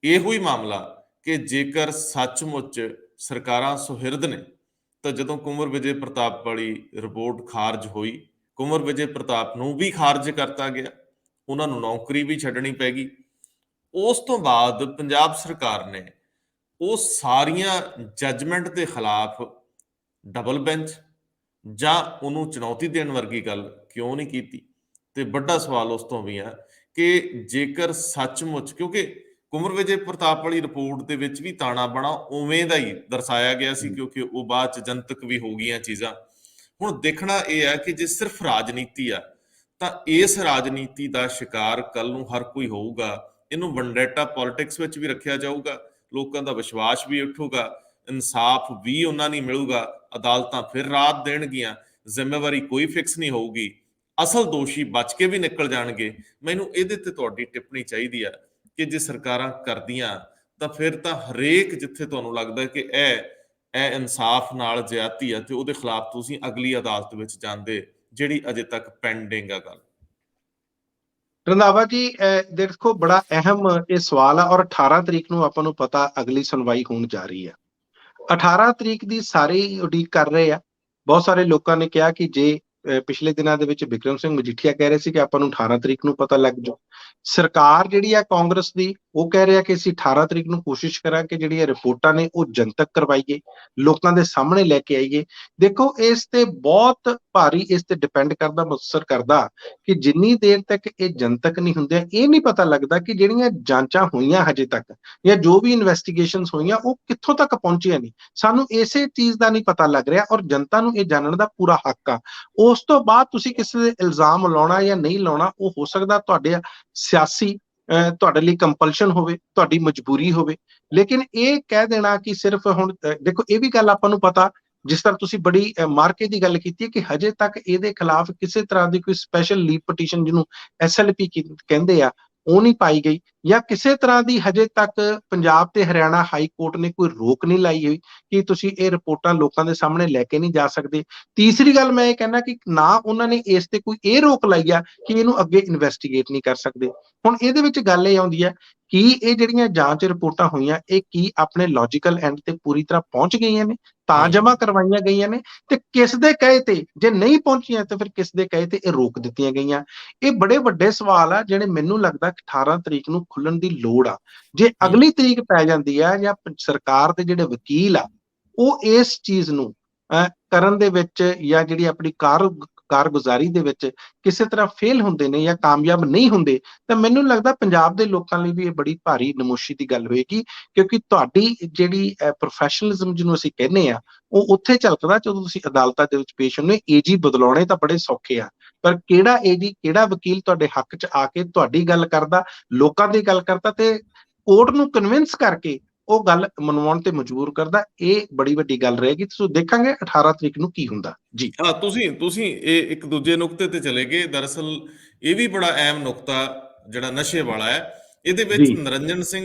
ਇਹੋ ਹੀ ਮਾਮਲਾ ਕਿ ਜੇਕਰ ਸੱਚਮੁੱਚ ਸਰਕਾਰਾਂ ਸੁਹਿਰਦ ਨੇ ਤਾਂ ਜਦੋਂ ਕੁੰਵਰ ਵਿਜੇ ਪ੍ਰਤਾਪ ਵਾਲੀ ਰਿਪੋਰਟ ਖਾਰਜ ਹੋਈ, ਕੁੰਵਰ ਵਿਜੇ ਪ੍ਰਤਾਪ ਨੂੰ ਵੀ ਖਾਰਜ ਕਰਤਾ ਗਿਆ, ਉਹਨਾਂ ਨੂੰ ਨੌਕਰੀ ਵੀ ਛੱਡਣੀ ਪੈ ਗਈ। ਉਸ ਤੋਂ ਬਾਅਦ ਪੰਜਾਬ ਸਰਕਾਰ ਨੇ ਉਹ ਸਾਰੀਆਂ ਜੱਜਮੈਂਟ ਦੇ ਖਿਲਾਫ ਡਬਲ ਬੈਂਚ ਜਾਂ ਉਹਨੂੰ ਚੁਣੌਤੀ ਦੇਣ ਵਰਗੀ ਗੱਲ ਕਿਉਂ ਨਹੀਂ ਕੀਤੀ। ਤੇ ਵੱਡਾ ਸਵਾਲ ਉਸ ਤੋਂ ਵੀ ਹੈ ਕਿ ਜੇਕਰ ਸੱਚਮੁੱਚ, ਕਿਉਂਕਿ ਕੁੰਵਰ ਵਿਜੇ ਪ੍ਰਤਾਪ ਵਾਲੀ ਰਿਪੋਰਟ ਦੇ ਵਿੱਚ ਵੀ ਤਾਣਾ ਬਾਣਾ ਉਵੇਂ ਦਾ ਹੀ ਦਰਸਾਇਆ ਗਿਆ ਸੀ, ਕਿਉਂਕਿ ਉਹ ਬਾਅਦ ਚ ਜਨਤਕ ਵੀ ਹੋ ਗਈਆਂ ਚੀਜ਼ਾਂ। ਹੁਣ ਦੇਖਣਾ ਇਹ ਹੈ ਕਿ ਜੇ ਸਿਰਫ ਰਾਜਨੀਤੀ ਆ ਤਾਂ ਇਸ ਰਾਜਨੀਤੀ ਦਾ ਸ਼ਿਕਾਰ ਕੱਲ ਨੂੰ ਹਰ ਕੋਈ ਹੋਊਗਾ। ਇਹਨੂੰ ਵੰਡੈਟਾ ਪੋਲਿਟਿਕਸ ਵਿੱਚ ਵੀ ਰੱਖਿਆ ਜਾਊਗਾ, ਲੋਕਾਂ ਦਾ ਵਿਸ਼ਵਾਸ ਵੀ ਉੱਠੂਗਾ, ਇਨਸਾਫ ਵੀ ਉਹਨਾਂ ਨੂੰ ਮਿਲੂਗਾ, ਅਦਾਲਤਾਂ ਫਿਰ ਰਾਤ ਦੇਣਗੀਆਂ, ਜ਼ਿੰਮੇਵਾਰੀ ਕੋਈ ਫਿਕਸ ਨਹੀਂ ਹੋਊਗੀ, ਅਸਲ ਦੋਸ਼ੀ ਬਚ ਕੇ ਵੀ ਨਿਕਲ ਜਾਣਗੇ। ਮੈਨੂੰ ਇਹਦੇ ਤੇ ਤੁਹਾਡੀ ਟਿੱਪਣੀ ਚਾਹੀਦੀ ਆ ਕਿ ਜੇ ਸਰਕਾਰਾਂ ਕਰਦੀਆਂ ਤਾਂ ਫਿਰ ਤਾਂ ਹਰੇਕ ਜਿੱਥੇ ਤੁਹਾਨੂੰ ਲੱਗਦਾ ਕਿ ਇਹ ਇਨਸਾਫ ਨਾਲ ਜ਼ਿਆਦਤੀ ਆ ਤੇ ਉਹਦੇ ਖਿਲਾਫ ਤੁਸੀਂ ਅਗਲੀ ਅਦਾਲਤ ਵਿੱਚ ਜਾਂਦੇ, ਜਿਹੜੀ ਅਜੇ ਤੱਕ ਪੈਂਡਿੰਗ ਆ ਗੱਲ। ਰੰਧਾਵਾ ਜੀ, ਦੇਖੋ ਬੜਾ ਅਹਿਮ ਇਹ ਸਵਾਲ ਆ ਔਰ 18 ਤਰੀਕ ਨੂੰ ਆਪਾਂ ਨੂੰ ਪਤਾ ਅਗਲੀ ਸੁਣਵਾਈ ਹੋਣ ਜਾ ਰਹੀ ਆ। 18 ਤਰੀਕ ਦੀ ਸਾਰੇ ਉਡੀਕ ਕਰ ਰਹੇ ਆ। ਬਹੁਤ ਸਾਰੇ ਲੋਕਾਂ ਨੇ ਕਿਹਾ ਕਿ ਜੇ ਪਿਛਲੇ ਦਿਨਾਂ ਦੇ ਵਿੱਚ ਬਿਕਰਮ ਸਿੰਘ ਮਜੀਠੀਆ ਕਹਿ ਰਹੇ ਸੀ ਕਿ ਆਪਾਂ ਨੂੰ 18 ਤਰੀਕ ਨੂੰ ਪਤਾ ਲੱਗ ਜਾਊ। ਸਰਕਾਰ ਜਿਹੜੀ ਆ ਕਾਂਗਰਸ ਦੀ, ਉਹ ਕਹਿ ਰਿਹਾ ਕਿ ਅਸੀਂ 18 ਤਰੀਕ ਨੂੰ ਕੋਸ਼ਿਸ਼ ਕਰਾਂਗੇ ਜਿਹੜੀਆਂ ਰਿਪੋਰਟਾਂ ਨੇ ਉਹ ਜਨਤਕ ਕਰਵਾਈਏ, ਲੋਕਾਂ ਦੇ ਸਾਹਮਣੇ ਲੈ ਕੇ ਆਈਏ। ਦੇਖੋ, ਇਸ ਤੇ ਬਹੁਤ ਭਾਰੀ ਇਸ ਤੇ ਡਿਪੈਂਡ ਕਰਦਾ, ਮੁਸਰ ਕਰਦਾ ਕਿ ਜਿੰਨੀ ਦੇਰ ਤੱਕ ਇਹ ਜਨਤਕ ਨਹੀਂ ਹੁੰਦੇ, ਇਹ ਨਹੀਂ ਪਤਾ ਲੱਗਦਾ ਕਿ ਜਿਹੜੀਆਂ ਜਾਂਚਾਂ ਹੋਈਆਂ ਹਜੇ ਤੱਕ ਜਾਂ ਜੋ ਵੀ ਇਨਵੈਸਟੀਗੇਸ਼ਨਸ ਹੋਈਆਂ ਉਹ ਕਿੱਥੋਂ ਤੱਕ ਪਹੁੰਚੀਆਂ ਨੇ। ਸਾਨੂੰ ਇਸੇ ਚੀਜ਼ ਦਾ ਨਹੀਂ ਪਤਾ ਲੱਗ ਰਿਹਾ, ਔਰ ਜਨਤਾ ਨੂੰ ਇਹ ਜਾਣਨ ਦਾ ਪੂਰਾ ਹੱਕ ਆ। ਉਸ ਤੋਂ ਬਾਅਦ ਤੁਸੀਂ ਕਿਸੇ ਦੇ ਇਲਜ਼ਾਮ ਲਾਉਣਾ ਜਾਂ ਨਹੀਂ ਲਾਉਣਾ, ਉਹ ਹੋ ਸਕਦਾ ਤੁਹਾਡੇ ਸਿਆਸੀ ਤੁਹਾਡੇ ਲਈ ਕੰਪਲਸ਼ਨ ਹੋਵੇ, ਤੁਹਾਡੀ ਮਜਬੂਰੀ ਹੋਵੇ। ਲੇਕਿਨ ਇਹ ਕਹਿ ਦੇਣਾ ਕਿ ਸਿਰਫ ਹੁਣ ਦੇਖੋ, ਇਹ ਵੀ ਗੱਲ ਆਪਾਂ ਨੂੰ ਪਤਾ, ਜਿਸ ਤਰ੍ਹਾਂ ਤੁਸੀਂ ਬੜੀ ਮਾਰਕੇ ਦੀ ਗੱਲ ਕੀਤੀ ਹੈ ਕਿ ਹਜੇ ਤੱਕ ਇਹਦੇ ਖਿਲਾਫ ਕਿਸੇ ਤਰ੍ਹਾਂ ਦੀ ਕੋਈ ਸਪੈਸ਼ਲ ਲੀਵ ਪਟੀਸ਼ਨ, ਜਿਹਨੂੰ SLP ਕਹਿੰਦੇ ਆ, ਉਹ ਨਹੀਂ ਪਾਈ ਗਈ, ਜਾਂ ਕਿਸੇ ਤਰ੍ਹਾਂ ਦੀ ਹਜੇ ਤੱਕ ਪੰਜਾਬ ਤੇ ਹਰਿਆਣਾ ਹਾਈ ਕੋਰਟ ਨੇ ਕੋਈ ਰੋਕ ਨਹੀਂ ਲਾਈ ਹੋਈ ਕਿ ਤੁਸੀਂ ਇਹ ਰਿਪੋਰਟਾਂ ਲੋਕਾਂ ਦੇ ਸਾਹਮਣੇ ਲੈ ਕੇ ਨਹੀਂ ਜਾ ਸਕਦੇ। ਤੀਸਰੀ ਗੱਲ ਮੈਂ ਇਹ ਕਹਿਣਾ ਕਿ ਨਾ ਉਹਨਾਂ ਨੇ ਇਸ ਤੇ ਕੋਈ ਇਹ ਰੋਕ ਲਾਈ ਆ ਕਿ ਇਹਨੂੰ ਅੱਗੇ ਇਨਵੈਸਟੀਗੇਟ ਨਹੀਂ ਕਰ ਸਕਦੇ। ਹੁਣ ਇਹਦੇ ਵਿੱਚ ਗੱਲ ਇਹ ਆਉਂਦੀ ਹੈ ਕਿ ਇਹ ਜਿਹੜੀਆਂ ਜਾਂਚ ਰਿਪੋਰਟਾਂ ਹੋਈਆਂ, ਇਹ ਕੀ ਆਪਣੇ ਲੌਜੀਕਲ ਐਂਡ ਤੇ ਪੂਰੀ ਤਰ੍ਹਾਂ ਪਹੁੰਚ ਗਈਆਂ ਨੇ ਤਾਂ ਜਮ੍ਹਾਂ ਕਰਵਾਈਆਂ ਗਈਆਂ ਨੇ, ਤੇ ਕਿਸ ਦੇ ਕਹੇ ਤੇ ਜੇ ਨਹੀਂ ਪਹੁੰਚੀਆਂ ਤੇ ਫਿਰ ਕਿਸ ਦੇ ਕਹੇ ਤੇ ਇਹ ਰੋਕ ਦਿੱਤੀਆਂ ਗਈਆਂ? ਇਹ ਬੜੇ ਵੱਡੇ ਸਵਾਲ ਆ ਜਿਹੜੇ ਮੈਨੂੰ ਲੱਗਦਾ ਕਿ 18 ਤਰੀਕ ਨੂੰ ਖੁੱਲਣ ਦੀ ਲੋੜ ਆ। ਜੇ ਅਗਲੀ ਤਰੀਕ ਪੈ ਜਾਂਦੀ ਆ ਜਾਂ ਸਰਕਾਰ ਦੇ ਜਿਹੜੇ ਵਕੀਲ ਆ ਉਹ ਇਸ ਚੀਜ਼ ਨੂੰ ਕਰਨ ਦੇ ਵਿੱਚ ਜਾਂ ਜਿਹੜੀ ਆਪਣੀ ਕਾਰਗੁਜ਼ਾਰੀ ਦੇ ਵਿੱਚ ਕਿਸੇ ਤਰ੍ਹਾਂ ਫੇਲ ਹੁੰਦੇ ਨੇ ਜਾਂ ਕਾਮਯਾਬ ਨਹੀਂ ਹੁੰਦੇ, ਤਾਂ ਮੈਨੂੰ ਲੱਗਦਾ ਪੰਜਾਬ ਦੇ ਲੋਕਾਂ ਲਈ ਵੀ ਇਹ ਬੜੀ ਭਾਰੀ ਨਮੋਸ਼ੀ ਦੀ ਗੱਲ ਹੋਏਗੀ, ਕਿਉਂਕਿ ਤੁਹਾਡੀ ਜਿਹੜੀ ਪ੍ਰੋਫੈਸ਼ਨਲਿਜ਼ਮ ਜਿਹਨੂੰ ਅਸੀਂ ਕਹਿੰਦੇ ਆ, ਉਹ ਉੱਥੇ ਝਲਕਦਾ ਜਦੋਂ ਤੁਸੀਂ ਅਦਾਲਤਾਂ ਦੇ ਵਿੱਚ ਪੇਸ਼ ਹੁੰਦੇ। AG ਬਦਲਾਉਣੇ ਤਾਂ ਬੜੇ ਸੌਖੇ ਆ, ਪਰ ਕਿਹੜਾ AG, ਕਿਹੜਾ ਵਕੀਲ ਤੁਹਾਡੇ ਹੱਕ 'ਚ ਆ ਕੇ ਤੁਹਾਡੀ ਗੱਲ ਕਰਦਾ, ਲੋਕਾਂ ਦੀ ਗੱਲ ਕਰਦਾ ਤੇ ਕੋਰਟ ਨੂੰ ਕਨਵਿੰਸ ਕਰਕੇ ਉਹ ਗੱਲ ਮਨਵਾਉਣ ਤੇ ਮਜਬੂਰ ਕਰਦਾ, ਇਹ ਬੜੀ ਵੱਡੀ ਗੱਲ ਰਹੇਗੀ। ਤੁਸੀਂ ਦੇਖਾਂਗੇ 18 ਤਰੀਕ ਨੂੰ ਕੀ ਹੁੰਦਾ ਜੀ। ਹਾਂ, ਤੁਸੀਂ ਇਹ ਇੱਕ ਦੂਜੇ ਨੁਕਤੇ ਤੇ ਚਲੇ ਗਏ। ਦਰਅਸਲ ਇਹ ਵੀ ਬੜਾ ਅਹਿਮ ਨੁਕਤਾ ਜਿਹੜਾ ਨਸ਼ੇ ਵਾਲਾ ਹੈ। ਇਹਦੇ ਵਿੱਚ ਨਿਰੰਜਨ ਸਿੰਘ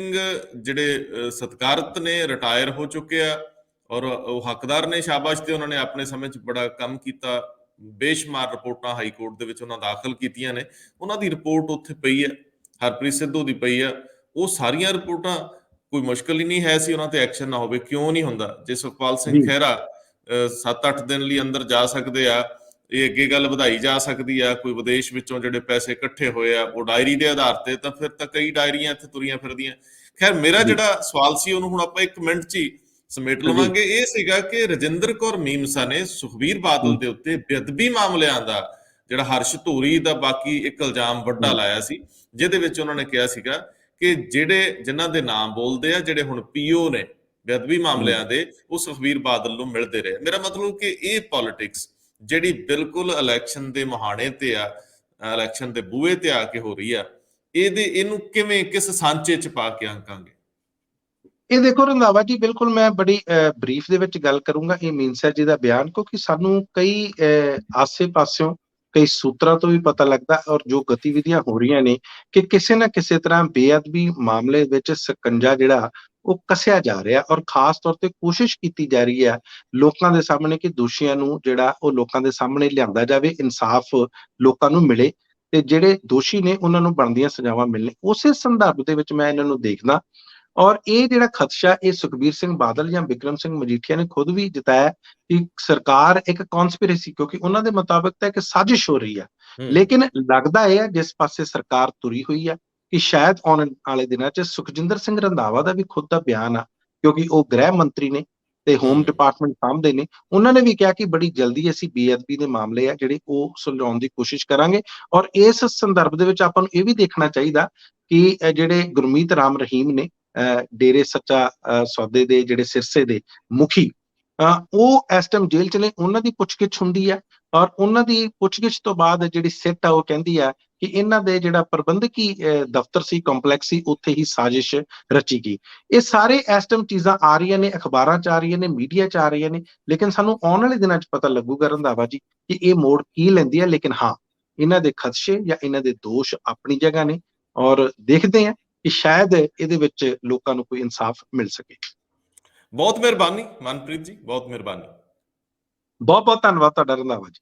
ਜਿਹੜੇ ਸਤਿਕਾਰਤ ਨੇ, ਰਿਟਾਇਰ ਹੋ ਚੁੱਕੇ ਆ ਔਰ ਉਹ ਹੱਕਦਾਰ ਨੇ, ਸ਼ਾਬਾਸ਼, ਤੇ ਉਹਨਾਂ ਨੇ ਆਪਣੇ ਸਮੇਂ 'ਚ ਬੜਾ ਕੰਮ ਕੀਤਾ। ਬੇਸ਼ੁਮਾਰ ਰਿਪੋਰਟਾਂ ਹਾਈ ਕੋਰਟ ਦੇ ਵਿੱਚ ਉਹਨਾਂ ਦਾਖਲ ਕੀਤੀਆਂ ਨੇ। ਉਹਨਾਂ ਦੀ ਰਿਪੋਰਟ ਉੱਥੇ ਪਈ ਹੈ, ਹਰਪ੍ਰੀਤ ਸਿੱਧੂ ਦੀ ਪਈ ਆ। ਉਹ ਸਾਰੀਆਂ ਰਿਪੋਰਟਾਂ, ਕੋਈ ਮੁਸ਼ਕਲ ਹੀ ਨਹੀਂ ਹੈ ਸੀ ਉਹਨਾਂ ਤੇ ਐਕਸ਼ਨ ਨਾ ਹੋਵੇ। ਕਿਉਂ ਨਹੀਂ ਹੁੰਦਾ? ਜੇ ਸੁਖਪਾਲ ਸਿੰਘ ਖਹਿਰਾ 7-8 ਦਿਨ ਲਈ ਅੰਦਰ ਜਾ ਸਕਦੇ ਆ, ਇਹ ਅੱਗੇ ਗੱਲ ਵਧਾਈ ਜਾ ਸਕਦੀ ਆ। ਕੋਈ ਵਿਦੇਸ਼ ਵਿੱਚੋਂ ਜਿਹੜੇ ਪੈਸੇ ਇਕੱਠੇ ਹੋਏ ਆ ਉਹ ਡਾਇਰੀ ਦੇ ਆਧਾਰ ਤੇ, ਤਾਂ ਫਿਰ ਤਾਂ ਕਈ ਡਾਇਰੀਆਂ ਇੱਥੇ ਤੁਰੀਆਂ ਫਿਰਦੀਆਂ। ਖੈਰ, ਮੇਰਾ ਜਿਹੜਾ ਸਵਾਲ ਸੀ ਉਹਨੂੰ ਹੁਣ ਆਪਾਂ 1 ਮਿੰਟ 'ਚ ਹੀ ਸਮੇਟ ਲਵਾਂਗੇ। ਇਹ ਸੀਗਾ ਕਿ ਰਜਿੰਦਰ ਕੌਰ ਮੀਮਸਾ ਨੇ ਸੁਖਬੀਰ ਬਾਦਲ ਦੇ ਉੱਤੇ ਬੇਅਦਬੀ ਮਾਮਲਿਆਂ ਦਾ ਜਿਹੜਾ ਹਰਸ਼ ਧੂਰੀ ਦਾ ਬਾਕੀ ਇੱਕ ਇਲਜ਼ਾਮ ਵੱਡਾ ਲਾਇਆ ਸੀ, ਜਿਹਦੇ ਵਿੱਚ ਉਹਨਾਂ ਨੇ ਕਿਹਾ ਸੀਗਾ ਕਿ ਜਿਨ੍ਹਾਂ ਦੇ ਨਾਮ ਬੋਲਦੇ ਆ, ਜਿਹੜੇ ਹੁਣ PO ਨੇ ਬੇਅਦਬੀ ਮਾਮਲਿਆਂ ਦੇ, ਉਹ ਸੁਖਬੀਰ ਬਾਦਲ ਨੂੰ ਮਿਲਦੇ ਰਹੇ। ਮੇਰਾ ਮਤਲਬ ਕਿ ਇਹ ਪੋਲਿਟਿਕਸ ਜਿਹੜੀ ਬਿਲਕੁਲ ਇਲੈਕਸ਼ਨ ਦੇ ਮੁਹਾਣੇ ਤੇ ਆ, ਇਲੈਕਸ਼ਨ ਦੇ ਬੂਹੇ ਤੇ ਆ ਕੇ ਹੋ ਰਹੀ ਆ, ਇਹਨੂੰ ਕਿਵੇਂ, ਕਿਸ ਸਾਂਚੇ 'ਚ ਪਾ ਕੇ ਆਂਕਾਂਗੇ? ਇਹ ਦੇਖੋ ਰੰਧਾਵਾ ਜੀ, ਬਿਲਕੁਲ ਮੈਂ ਬੜੀ ਬਰੀਫ ਦੇ ਵਿੱਚ ਗੱਲ ਕਰੂੰਗਾ ਇਹ ਮੀਮਸਾ ਜੀ ਦਾ ਬਿਆਨ, ਕਿਉਂਕਿ ਸਾਨੂੰ ਕਈ ਆਸੇ-ਪਾਸਿਓਂ ਕਈ ਸੂਤਰਾਂ ਤੋਂ ਵੀ ਪਤਾ ਲੱਗਦਾ ਔਰ ਜੋ ਗਤੀਵਿਧੀਆਂ ਹੋ ਰਹੀਆਂ ਨੇ ਕਿ ਕਿਸੇ ਨਾ ਕਿਸੇ ਤਰ੍ਹਾਂ ਬੇਅਦਬੀ ਮਾਮਲੇ ਵਿੱਚ ਸਕੰਜਾ ਜਿਹੜਾ ਉਹ ਕੱਸਿਆ ਜਾ ਰਿਹਾ, ਔਰ ਖਾਸ ਤੌਰ ਤੇ ਕੋਸ਼ਿਸ਼ ਕੀਤੀ ਜਾ ਰਹੀ ਹੈ ਲੋਕਾਂ ਦੇ ਸਾਹਮਣੇ ਕਿ ਦੋਸ਼ੀਆਂ ਨੂੰ ਜਿਹੜਾ ਉਹ ਲੋਕਾਂ ਦੇ ਸਾਹਮਣੇ ਲਿਆਂਦਾ ਜਾਵੇ, ਇਨਸਾਫ ਲੋਕਾਂ ਨੂੰ ਮਿਲੇ ਤੇ ਜਿਹੜੇ ਦੋਸ਼ੀ ਨੇ ਉਹਨਾਂ ਨੂੰ ਬਣਦੀਆਂ ਸਜ਼ਾਵਾਂ ਮਿਲਣ। ਉਸੇ ਸੰਦਰਭ ਦੇ ਵਿੱਚ ਮੈਂ ਇਹਨਾਂ ਨੂੰ ਦੇਖਦਾ, ਔਰ ਇਹ ਜਿਹੜਾ ਖਦਸ਼ਾ ਇਹ ਸੁਖਬੀਰ ਸਿੰਘ ਬਾਦਲ ਜਾਂ ਬਿਕਰਮ ਸਿੰਘ ਮਜੀਠੀਆ ਨੇ ਖੁਦ ਵੀ ਜਤਾਇਆ ਕਿ ਸਰਕਾਰ ਇੱਕ ਕਨਸਪੀਰੇਸੀ, ਕਿਉਂਕਿ ਉਹਨਾਂ ਦੇ ਮੁਤਾਬਕ ਤਾਂ ਇੱਕ ਸਾਜ਼ਿਸ਼ ਹੋ ਰਹੀ ਆ। ਲੇਕਿਨ ਲੱਗਦਾ ਇਹ ਆ ਜਿਸ ਪਾਸੇ ਸਰਕਾਰ ਤੁਰੀ ਹੋਈ ਆ ਕਿ ਸ਼ਾਇਦ ਆਉਣ ਵਾਲੇ ਦਿਨਾਂ 'ਚ ਸੁਖਜਿੰਦਰ ਸਿੰਘ ਰੰਧਾਵਾ ਦਾ ਵੀ ਖੁਦ ਦਾ ਬਿਆਨ ਆ, ਕਿਉਂਕਿ ਉਹ ਗ੍ਰਹਿ ਮੰਤਰੀ ਨੇ ਤੇ ਹੋਮ ਡਿਪਾਰਟਮੈਂਟ ਸਾਂਭਦੇ ਨੇ। ਉਹਨਾਂ ਨੇ ਵੀ ਕਿਹਾ ਕਿ ਬੜੀ ਜਲਦੀ ਅਸੀਂ ਬੇਅਦਬੀ ਦੇ ਮਾਮਲੇ ਆ ਜਿਹੜੇ ਉਹ ਸੁਲਝਾਉਣ ਦੀ ਕੋਸ਼ਿਸ਼ ਕਰਾਂਗੇ। ਔਰ ਇਸ ਸੰਦਰਭ ਦੇ ਵਿੱਚ ਆਪਾਂ ਨੂੰ ਇਹ ਵੀ ਦੇਖਣਾ ਚਾਹੀਦਾ ਕਿ ਜਿਹੜੇ ਗੁਰਮੀਤ ਰਾਮ ਰਹੀਮ ਨੇ, ਡੇਰੇ ਸੱਚਾ ਸੌਦੇ ਦੇ ਜਿਹੜੇ ਸਿਰਸੇ ਦੇ ਮੁਖੀ, ਉਹ ਇਸ ਟਾਈਮ ਜੇਲ੍ਹ 'ਚ ਨੇ। ਉਹਨਾਂ ਦੀ ਪੁੱਛਗਿੱਛ ਹੁੰਦੀ ਹੈ ਔਰ ਉਹਨਾਂ ਦੀ ਪੁੱਛਗਿੱਛ ਤੋਂ ਬਾਅਦ ਜਿਹੜੀ ਸਿੱਟ ਆ ਉਹ ਕਹਿੰਦੀ ਆ ਕਿ ਇਹਨਾਂ ਦੇ ਜਿਹੜਾ ਪ੍ਰਬੰਧਕੀ ਦਫ਼ਤਰ ਸੀ, ਕੰਪਲੈਕਸ ਸੀ, ਉੱਥੇ ਹੀ ਸਾਜ਼ਿਸ਼ ਰਚੀ ਗਈ। ਇਹ ਸਾਰੇ ਇਸ ਟਾਈਮ ਚੀਜ਼ਾਂ ਆ ਰਹੀਆਂ ਨੇ, ਅਖਬਾਰਾਂ 'ਚ ਆ ਰਹੀਆਂ ਨੇ, ਮੀਡੀਆ 'ਚ ਆ ਰਹੀਆਂ ਨੇ, ਲੇਕਿਨ ਸਾਨੂੰ ਆਉਣ ਵਾਲੇ ਦਿਨਾਂ 'ਚ ਪਤਾ ਲੱਗੂਗਾ ਰੰਧਾਵਾ ਜੀ ਕਿ ਇਹ ਮੋੜ ਕੀ ਲੈਂਦੀ ਹੈ। ਲੇਕਿਨ ਹਾਂ, ਇਹਨਾਂ ਦੇ ਖਦਸ਼ੇ ਜਾਂ ਇਹਨਾਂ ਦੇ ਦੋਸ਼ ਆਪਣੀ ਜਗ੍ਹਾ ਨੇ, ਔਰ ਦੇਖਦੇ ਹਾਂ ਕਿ ਸ਼ਾਇਦ ਇਹਦੇ ਵਿੱਚ ਲੋਕਾਂ ਨੂੰ ਕੋਈ ਇਨਸਾਫ ਮਿਲ ਸਕੇ। ਬਹੁਤ ਮਿਹਰਬਾਨੀ ਮਨਪ੍ਰੀਤ ਜੀ, ਬਹੁਤ ਮਿਹਰਬਾਨੀ। ਬਹੁਤ ਬਹੁਤ ਧੰਨਵਾਦ ਤੁਹਾਡਾ ਰੰਧਾਵਾ ਜੀ।